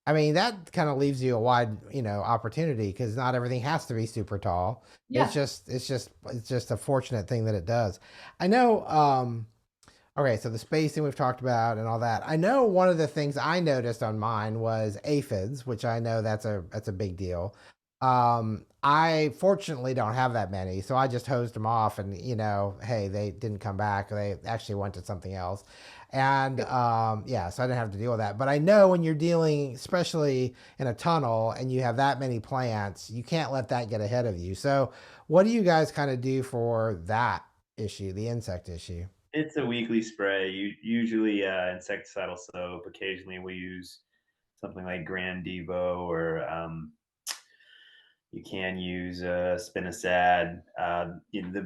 I mean, that kind of leaves you a wide, opportunity because not everything has to be super tall. Yeah. It's just a fortunate thing that it does. I know. Okay, so the spacing we've talked about and all that. I know one of the things I noticed on mine was aphids, which I know that's a big deal. I fortunately don't have that many, so I just hosed them off, and hey, they didn't come back. They actually went to something else, and yeah, so I didn't have to deal with that. But I know when you're dealing, especially in a tunnel, and you have that many plants, you can't let that get ahead of you. So, what do you guys kind of do for that issue, the insect issue? It's a weekly spray. Usually insecticidal soap. Occasionally we use something like Grand Devo, or you can use spinosad. The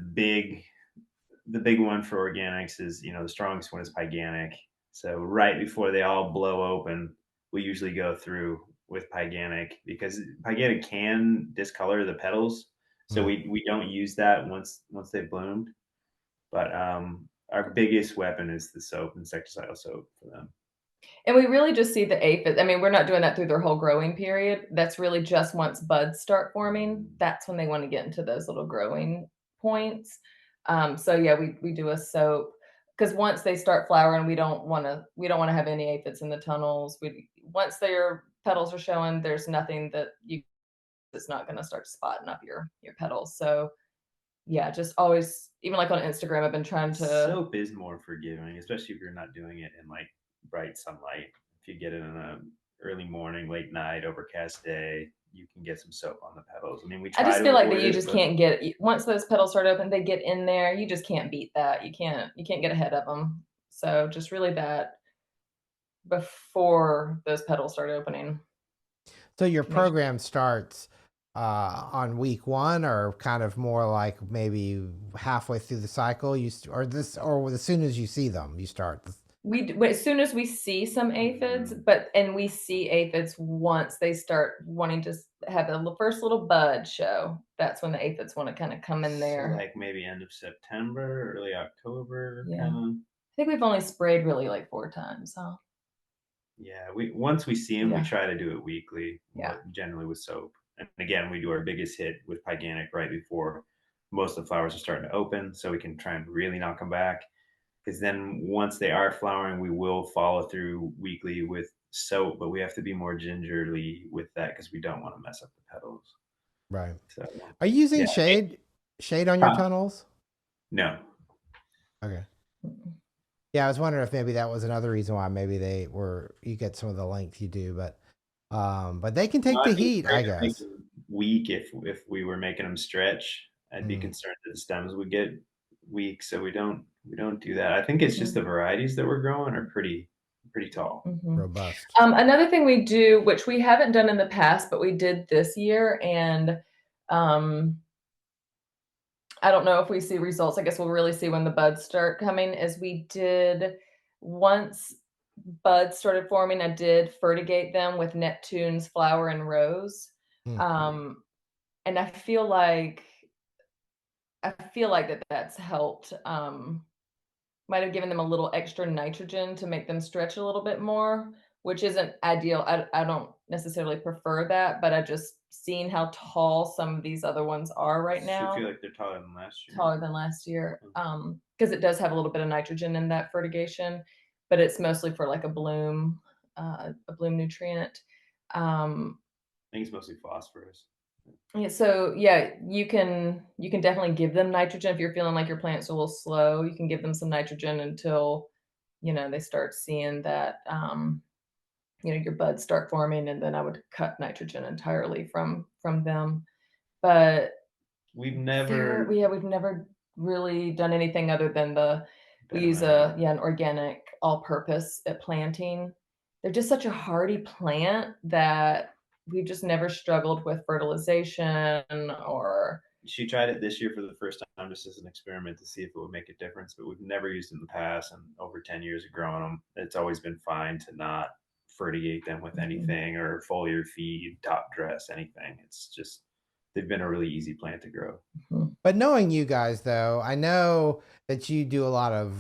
big one for organics is, the strongest one is pyganic. So right before they all blow open, we usually go through with pyganic because pyganic can discolor the petals. So we don't use that once they've bloomed. But our biggest weapon is the soap, insecticidal soap for them. And we really just see the aphids. I mean, we're not doing that through their whole growing period. That's really just once buds start forming. That's when they want to get into those little growing points. So yeah, we do a soap because once they start flowering, we don't want to have any aphids in the tunnels. Once their petals are showing, there's nothing that's not going to start spotting up your petals. So yeah, just always, even like on Instagram, I've been trying to. Soap is more forgiving, especially if you're not doing it in like bright sunlight. If you get it in a early morning, late night, overcast day, you can get some soap on the petals. I mean, we try I just to feel like avoid that you it, just but can't get once those petals start open, they get in there. You just can't beat that. You can't get ahead of them. So just really that before those petals start opening. So your program starts on week one, or kind of more like maybe halfway through the cycle. Or as soon as you see them, you start. As soon as we see some aphids, and we see aphids once they start wanting to have a first little bud show. That's when the aphids want to kind of come in there. So like maybe end of September, early October. Yeah. I think we've only sprayed really like 4 times, huh? Yeah, once we see them, Yeah. we try to do it weekly. Yeah. Generally with soap, and again, we do our biggest hit with pyganic right before most of the flowers are starting to open, so we can try and really knock them back. Because then once they are flowering, we will follow through weekly with soap, but we have to be more gingerly with that because we don't want to mess up the petals. Right. So Are you using yeah. shade on your tunnels? No. Okay. Yeah, I was wondering if maybe that was another reason why maybe you get some of the length you do, but they can take the heat, I guess. Weak if we were making them stretch, I'd be concerned that the stems would get weak, so we don't do that. I think it's just the varieties that we're growing are pretty tall. Robust. Another thing we do, which we haven't done in the past, but we did this year, and I don't know if we see results. I guess we'll really see when the buds start coming, as we did once buds started forming. I did fertigate them with Neptune's flower and rose. Hmm. Um, and I feel like that's helped. Might have given them a little extra nitrogen to make them stretch a little bit more, which isn't ideal. I don't necessarily prefer that, but I just seen how tall some of these other ones are right Should feel now, like they're taller than last year. taller than last year. Because it does have a little bit of nitrogen in that fertigation, but it's mostly for like a bloom nutrient. Um, I think it's mostly phosphorus. yeah, so yeah, you can definitely give them nitrogen if you're feeling like your plant's a little slow. You can give them some nitrogen until they start seeing that your buds start forming, and then I would cut nitrogen entirely from them. But We've never we've never really done anything other than we been use around. an organic all-purpose at planting. They're just such a hardy plant that we've just never struggled with fertilization or She tried it this year for the first time just as an experiment to see if it would make a difference, but we've never used it in the past. And over 10 years of growing them, it's always been fine to not fertigate them with anything or foliar feed, top dress, anything. It's just, they've been a really easy plant to grow. But knowing you guys, though, I know that you do a lot of,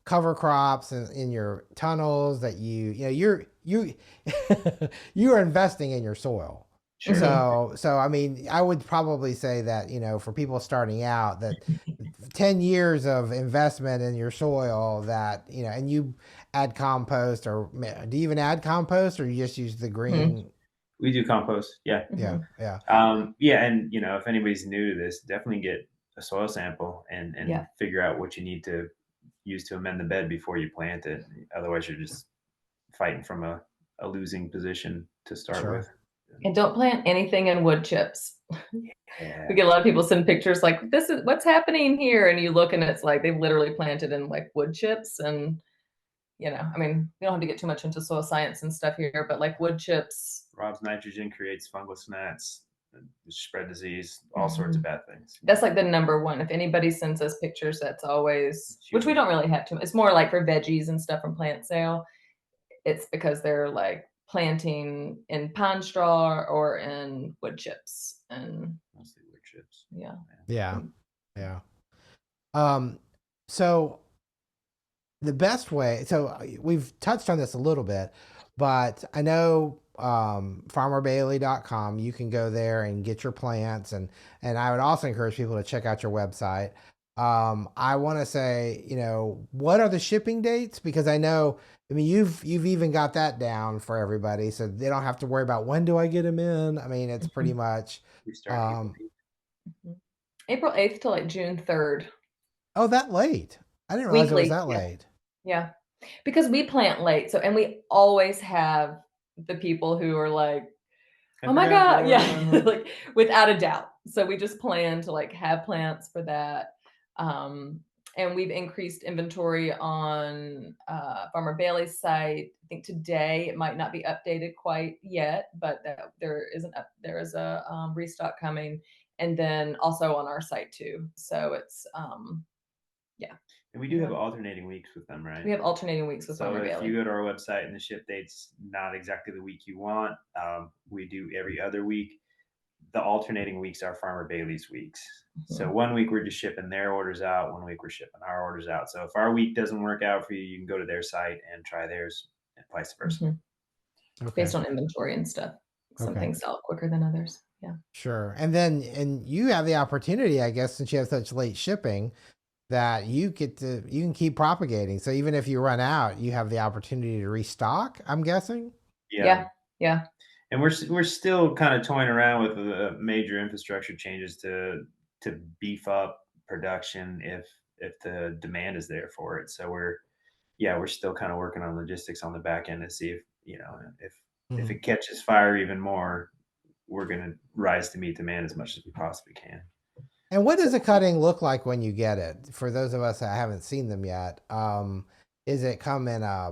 cover crops in your tunnels. That you you are investing in your soil. Sure. So I mean, I would probably say that for people starting out, that 10 years of investment in your soil, that and you add compost, or do you even add compost, or you just use the green? We do compost. Yeah. Yeah, yeah. Yeah. And, if anybody's new to this, definitely get a soil sample and Yeah. figure out what you need to use to amend the bed before you plant it. Otherwise, you're just fighting from a losing position to start Sure. with. And don't plant anything in wood chips. Yeah. We get a lot of people send pictures like, this is what's happening here. And you look and it's like they've literally planted in like wood chips. And, I mean, we don't have to get too much into soil science and stuff here, but like wood chips. Robs nitrogen, creates fungus gnats, spread disease, all sorts of bad things. That's like the number one. If anybody sends us pictures, that's always, which we don't really have to. It's more like for veggies and stuff from plant sale. It's because they're like planting in pine straw or in wood chips. And Mostly wood chips. yeah. Yeah. Yeah. So the best way, so we've touched on this a little bit, but I know farmerbailey.com, you can go there and get your plants, and I would also encourage people to check out your website. I want to say, what are the shipping dates? Because I mean, you've even got that down for everybody, so they don't have to worry about when do I get them in. I mean, it's pretty much We start April 8th to like June 3rd. Oh, that late. I didn't realize it was Weekly. that late. Yeah. Because we plant late. So, and we always have the people who are like, oh my God. Yeah. Like without a doubt. So we just plan to like have plants for that. And we've increased inventory on Farmer Bailey's site. I think today it might not be updated quite yet, but there is a restock coming, and then also on our site too. So it's yeah. And we do have alternating weeks with them, right? We have alternating weeks with Farmer So if Bailey. you go to our website and the ship date's not exactly the week you want, we do every other week. The alternating weeks are Farmer Bailey's weeks. So 1 week we're just shipping their orders out, 1 week we're shipping our orders out. So if our week doesn't work out for you, you can go to their site and try theirs, and vice versa. Okay. Based on inventory and stuff. Some things sell quicker than others. Yeah. Sure. And you have the opportunity, I guess, since you have such late shipping, that you can keep propagating. So even if you run out, you have the opportunity to restock, I'm guessing. Yeah. And we're still kind of toying around with the major infrastructure changes to beef up production if the demand is there for it. So we're still kind of working on logistics on the back end to see if if it catches fire even more, we're going to rise to meet demand as much as we possibly can. And what does a cutting look like when you get it? For those of us that haven't seen them yet, is it come in a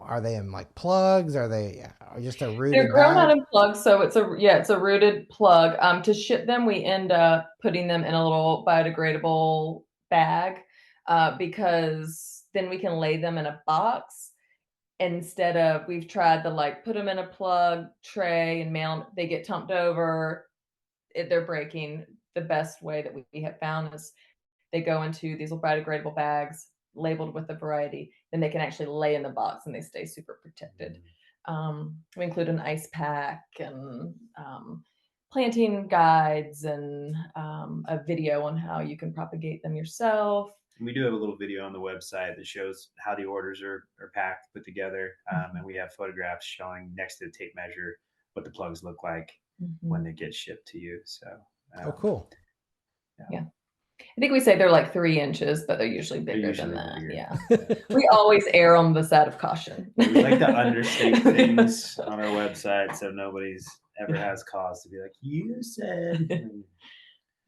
are they in like plugs? Are they just a They're rooted grown out bag? in plugs, so it's a rooted plug. To ship them, we end up putting them in a little biodegradable bag, because then we can lay them in a box instead of we've tried to like put them in a plug tray and mail them. They get tumped over. They're breaking. The best way that we have found is they go into these little biodegradable bags labeled with the variety. Then they can actually lay in the box and they stay super protected. We include an ice pack and planting guides and a video on how you can propagate them yourself. And we do have a little video on the website that shows how the orders are packed, put together, and we have photographs showing next to the tape measure what the plugs look like when they get shipped to you. So, Oh, cool. Yeah. I think we say they're like 3 inches, but they're usually bigger than that. bigger. Yeah. We always err on the side of caution. We like to understate things on our website so nobody's ever has cause to be like, you said.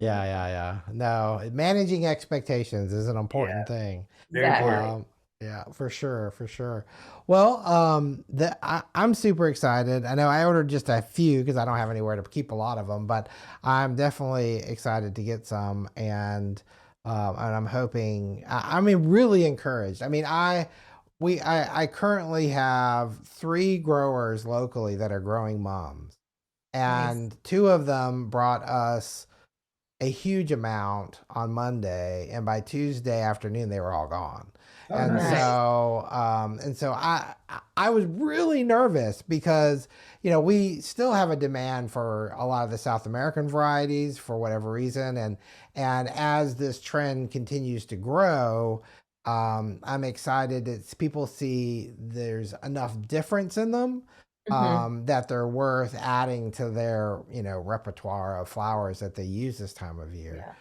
Yeah. No, managing expectations is an important thing. Very important. Yeah, for sure. Well, I'm super excited. I know I ordered just a few because I don't have anywhere to keep a lot of them, but I'm definitely excited to get some, and I'm hoping. I mean, really encouraged. I mean, I currently have 3 growers locally that are growing mums, and Nice. 2 of them brought us a huge amount on Monday, and by Tuesday afternoon they were all gone. And nice. so I was really nervous because we still have a demand for a lot of the South American varieties for whatever reason, and as this trend continues to grow, I'm excited that people see there's enough difference in them that they're worth adding to their repertoire of flowers that they use this time of year. Yeah.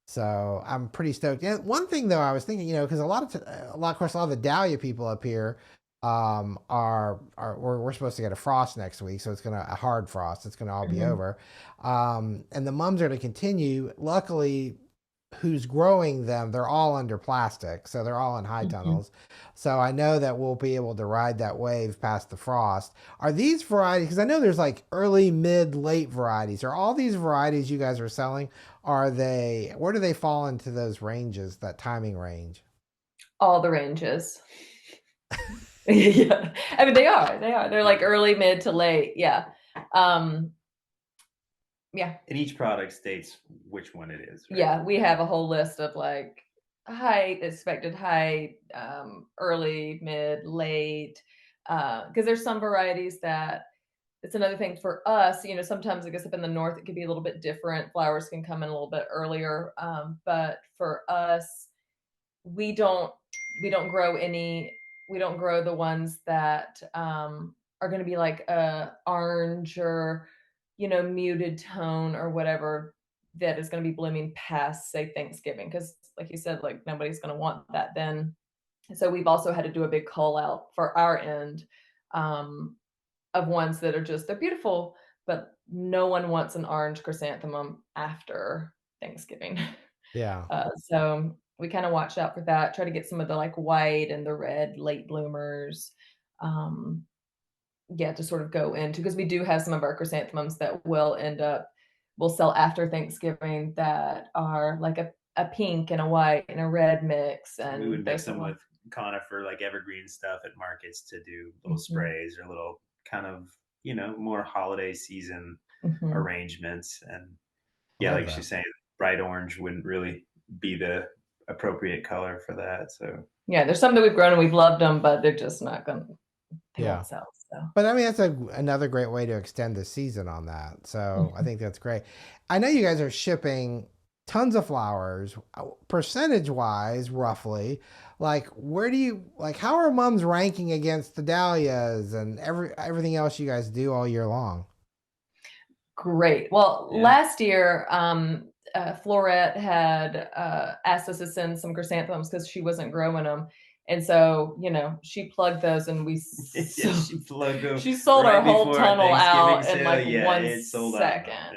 So I'm pretty stoked. And one thing though, I was thinking, because of course, a lot of the dahlia people up here we're supposed to get a frost next week, so a hard frost. It's gonna all be over, and the mums are to continue. Luckily, who's growing them, they're all under plastic, so they're all in high tunnels. So I know that we'll be able to ride that wave past the frost. Are these varieties, because I know there's like early, mid, late varieties, are all these varieties you guys are selling, where do they fall into those ranges, that timing range? All the ranges. Yeah. I mean, they are. They're like early, mid to late. Yeah. Yeah. And each product states which one it is. Right? Yeah. We have a whole list of like height, expected height, early, mid, late. Because there's some varieties that it's another thing for us. Sometimes I guess up in the north, it could be a little bit different. Flowers can come in a little bit earlier. But for us, we don't grow the ones that are going to be like a orange or muted tone or whatever that is going to be blooming past, say, Thanksgiving, because like you said, like nobody's going to want that then. So we've also had to do a big call out for our end of ones that are they're beautiful, but no one wants an orange chrysanthemum after Thanksgiving. Yeah. So we kind of watch out for that, try to get some of the like white and the red late bloomers, to sort of go into, because we do have some of our chrysanthemums that will sell after Thanksgiving that are like a pink and a white and a red mix. And we would mix them with conifer, like evergreen stuff at markets to do little sprays or little kind of, more holiday season arrangements. And like she's saying, bright orange wouldn't really be the appropriate color for that. So yeah, there's some that we've grown and we've loved them, but they're just not going to won't sell. So. But I mean, that's another great way to extend the season on that. So I think that's great. I know you guys are shipping tons of flowers, percentage wise, roughly. Like, how are mums ranking against the dahlias and everything else you guys do all year long? Great. Well, last year, Florette had asked us to send some chrysanthemums because she wasn't growing them. And so, she plugged those, and she plugged them. She sold right our whole tunnel out sale. in like it 1 sold second. out.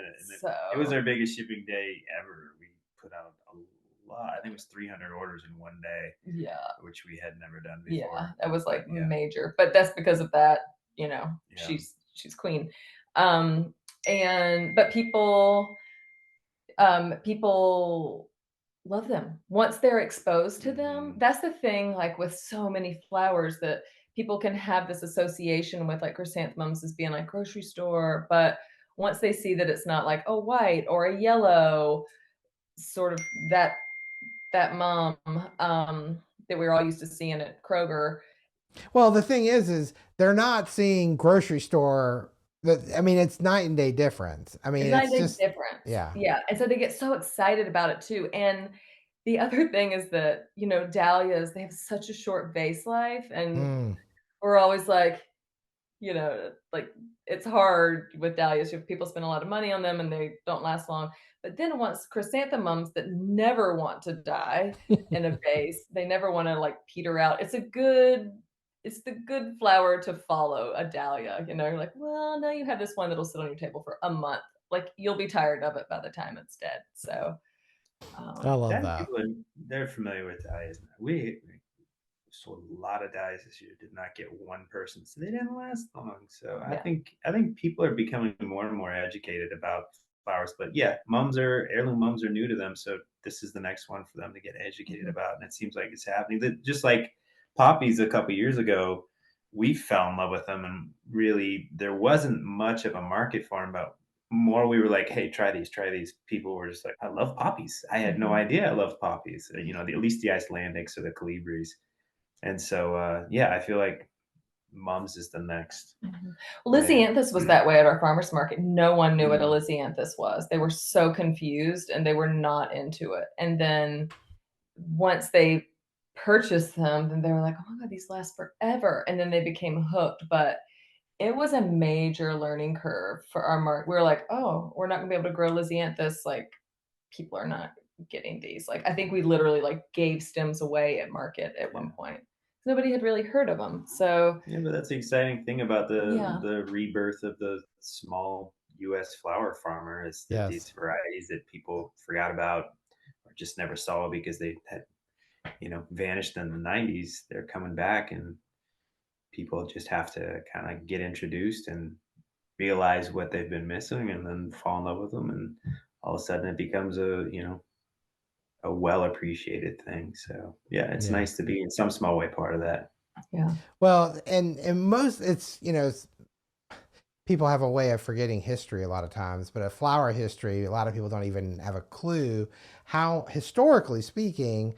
It was our biggest shipping day ever. We put out a lot. I think it was 300 orders in one day, Yeah. which we had never done Yeah, before. that was But like yeah, major, but that's because of that, yeah. she's queen. Um, and but people love them once they're exposed to them. Hmm. That's the thing, like with so many flowers, that people can have this association with like chrysanthemums as being like grocery store, but once they see that it's not like a white or a yellow sort of that mom that we're all used to seeing at Kroger. Well, the thing is they're not seeing grocery store. I mean, it's night and day difference. I mean, It's night it's and day just difference. yeah. Yeah, and so they get so excited about it too, and the other thing is that, dahlias, they have such a short vase life, and Mm. we're always like, like, it's hard with dahlias if people spend a lot of money on them and they don't last long, but then once chrysanthemums that never want to die in a vase, they never wanna, like, peter out. It's the good flower to follow a dahlia, you're like, "Well, now you have this one that'll sit on your table for a month." Like, you'll be tired of it by the time it's dead, so, I um love That that. people are they're familiar with dahlias now. We sold a lot of dahlias this year. Did not get one person, so they didn't last long. So I yeah. think I think people are becoming more and more educated about flowers. But yeah, heirloom mums are new to them, so this is the next one for them to get educated Mhm. about, and it seems like it's happening. Just like poppies a couple years ago, we fell in love with them, and really there wasn't much of a market for them. But more we were like, hey, try these, try these. People were just like, I love poppies. I had no Mhm. idea I loved poppies. At least the Icelandics or the Calibris. And so, yeah, I feel like Mums is the next Mhm. wave. Lysianthus was that way at our farmer's market. No one knew what a Mm, Lysianthus was. They were so confused and they were not into it. And then once they purchased them, then they were like, "Oh my god, these last forever." And then they became hooked, but it was a major learning curve for our market. We were like, "Oh, we're not gonna be able to grow Lysianthus, like, people are not getting these." Like, I think we literally, like, gave stems away at market at yeah. one point. Nobody had really heard of them. So, Yeah, but that's the exciting thing about the yeah. the rebirth of the small U.S. flower farmer is that Yes. these varieties that people forgot about or just never saw because they had, vanished in the 90s, they're coming back and people just have to kind of get introduced and realize what they've been missing and then fall in love with them and all of a sudden it becomes a well appreciated thing. So yeah, it's Yeah. nice to be in some small way part of that. Yeah. Well, and most it's people have a way of forgetting history a lot of times, but a flower history, a lot of people don't even have a clue how, historically speaking,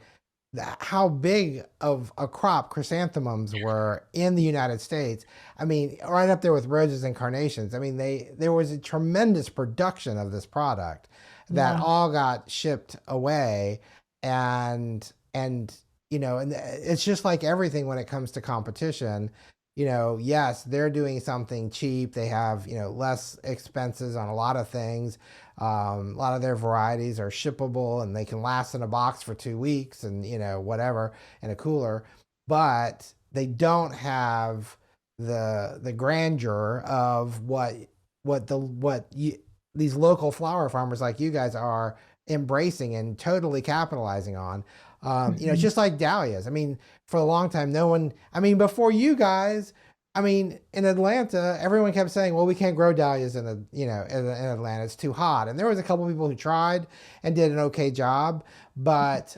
how big of a crop chrysanthemums were in the United States. I mean, right up there with roses and carnations. I mean, there was a tremendous production of this product that Yeah. all got shipped away, and and it's just like everything when it comes to competition. Yes, they're doing something cheap. They have less expenses on a lot of things. A lot of their varieties are shippable and they can last in a box for 2 weeks and whatever in a cooler, but they don't have the grandeur of these local flower farmers like you guys are embracing and totally capitalizing on. It's Mhm. just like dahlias. I mean, for a long time, no one. I mean, before you guys, I mean, in Atlanta, everyone kept saying, "Well, we can't grow dahlias in in Atlanta. It's too hot." And there was a couple people who tried and did an okay job, but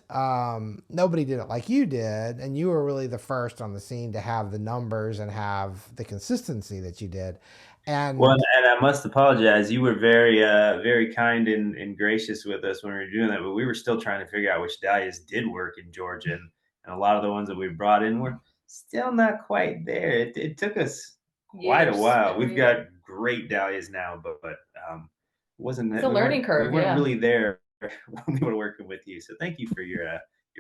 nobody did it like you did, and you were really the first on the scene to have the numbers and have the consistency that you did. Well, And and I must apologize. You were very kind and gracious with us when we were doing that, but we were still trying to figure out which dahlias did work in Georgia, and a lot of the ones that we brought in were still not quite there. It took us quite a Years while. every We've year. got great dahlias now, but wasn't It's a we learning weren't curve, yeah. really there when we were working with you. So thank you for your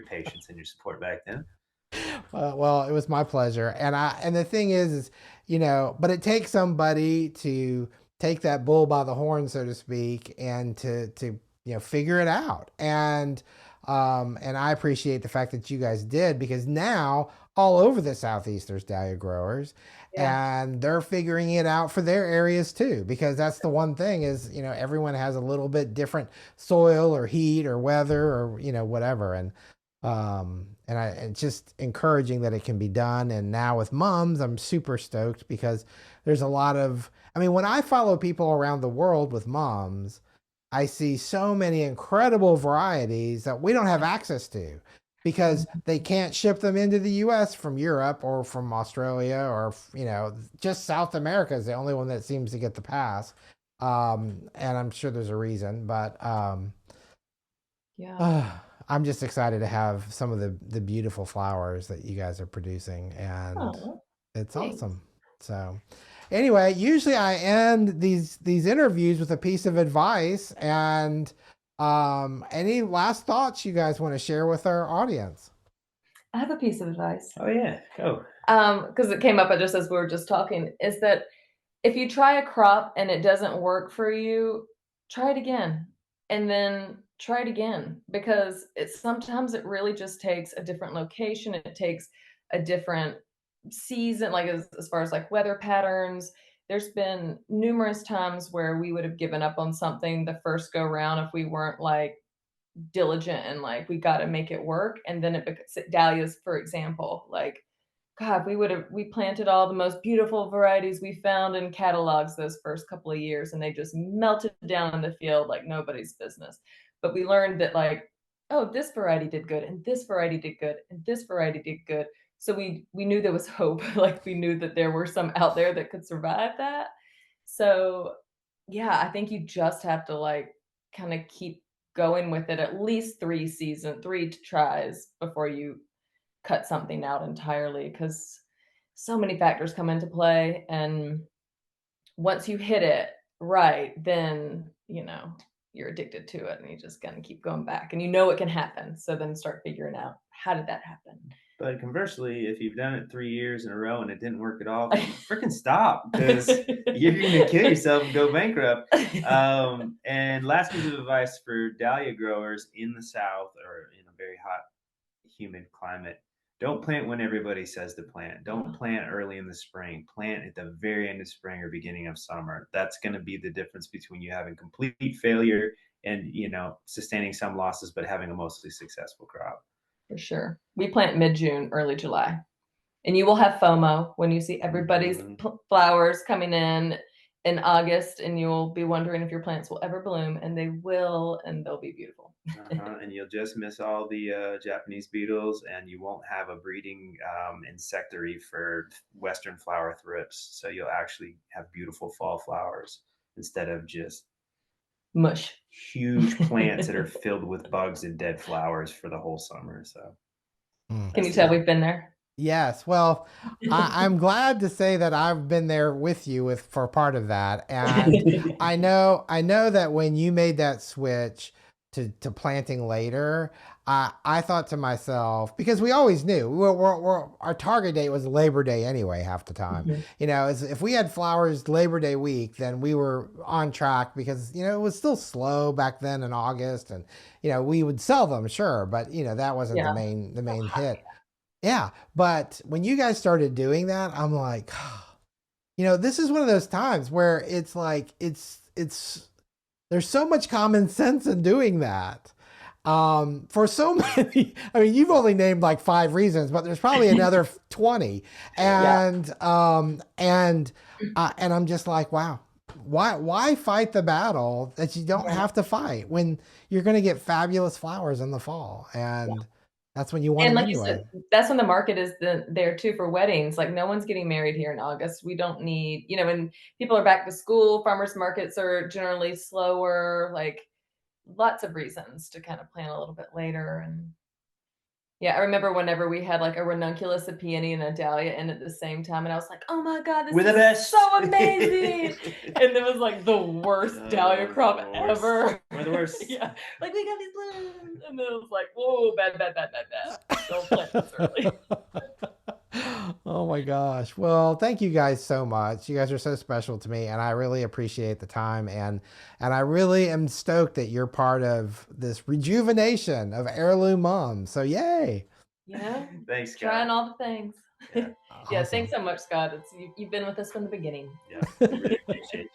patience and your support back then. well, it was my pleasure. And the thing is, but it takes somebody to take that bull by the horn, so to speak, and to figure it out. And I appreciate the fact that you guys did, because now all over the Southeast there's dahlia growers, Yeah. and they're figuring it out for their areas too, because that's the one thing is, everyone has a little bit different soil or heat or weather or, whatever. And it's just encouraging that it can be done. And now with mums, I'm super stoked because there's a lot of, I mean, when I follow people around the world with mums, I see so many incredible varieties that we don't have access to because they can't ship them into the US from Europe or from Australia, or, just South America is the only one that seems to get the pass. And I'm sure there's a reason, but Yeah. I'm just excited to have some of the beautiful flowers that you guys are producing, and Oh, it's thanks. awesome. So, anyway, usually I end these interviews with a piece of advice, and any last thoughts you guys want to share with our audience? I have a piece of advice. Oh yeah, go. Because it came up just as we were just talking, is that if you try a crop and it doesn't work for you, try it again, and then try it again, because sometimes it really just takes a different location. It takes a different season, like as far as like weather patterns. There's been numerous times where we would have given up on something the first go round if we weren't like diligent and like we got to make it work. And then it becomes dahlias, for example, like God, we planted all the most beautiful varieties we found in catalogs those first couple of years, and they just melted down in the field like nobody's business. But we learned that like, oh, this variety did good, and this variety did good, and this variety did good. So we knew there was hope. Like we knew that there were some out there that could survive that. So yeah, I think you just have to like kind of keep going with it at least three tries before you cut something out entirely, because so many factors come into play, and once you hit it right, then you're addicted to it and you just gonna keep going back, and it can happen, so then start figuring out how did that happen. But conversely, if you've done it 3 years in a row and it didn't work at all, then freaking stop, because you're gonna kill yourself and go bankrupt. And last piece of advice for dahlia growers in the South or in a very hot, humid climate: don't plant when everybody says to plant. Don't plant early in the spring. Plant at the very end of spring or beginning of summer. That's going to be the difference between you having complete failure and sustaining some losses, but having a mostly successful crop. For sure. We plant mid-June, early July. And you will have FOMO when you see everybody's Mhm. flowers coming in August, and you'll be wondering if your plants will ever bloom, and they will, and they'll be beautiful. And you'll just miss all the Japanese beetles, and you won't have a breeding insectary for Western flower thrips. So you'll actually have beautiful fall flowers instead of just Mush. huge plants that are filled with bugs and dead flowers for the whole summer. So Mm. Can you that's tell the we've been there? Yes. Well, I'm glad to say that I've been there with you for part of that. And I know that when you made that switch to planting later, I thought to myself, because we always knew our target date was Labor Day anyway, half the time. Mhm. If we had flowers Labor Day week, then we were on track because, it was still slow back then in August, and, we would sell them, sure. But, that wasn't the Yeah. main hit. Yeah, but when you guys started doing that, I'm like, this is one of those times where it's like it's there's so much common sense in doing that. For so many, I mean, you've only named like 5 reasons, but there's probably another 20. Yeah. And I'm just like, wow, why fight the battle that you don't Right. have to fight when you're going to get fabulous flowers in the fall, and that's when you want And them like you anyway. said, that's when the market is there too for weddings. Like no one's getting married here in August. We don't need, and people are back to school. Farmers markets are generally slower. Like lots of reasons to kind of plan a little bit later. And yeah, I remember whenever we had like a ranunculus, a peony, and a dahlia in at the same time, and I was like, "Oh my god, this We're the is best. so amazing!" And it was like the worst dahlia crop The worst. ever. We're the worst. Yeah, like we got these blooms, and then it was like, "Whoa, bad, bad, bad, bad, bad! Don't plant this early." Oh my gosh. Well, thank you guys so much. You guys are so special to me, and I really appreciate the time, and I really am stoked that you're part of this rejuvenation of Heirloom Moms. So yay. You know, Thanks, Scott. trying all the things. Yeah. Yeah, Awesome. thanks so much, Scott. You've been with us from the beginning. Yeah, really appreciate you.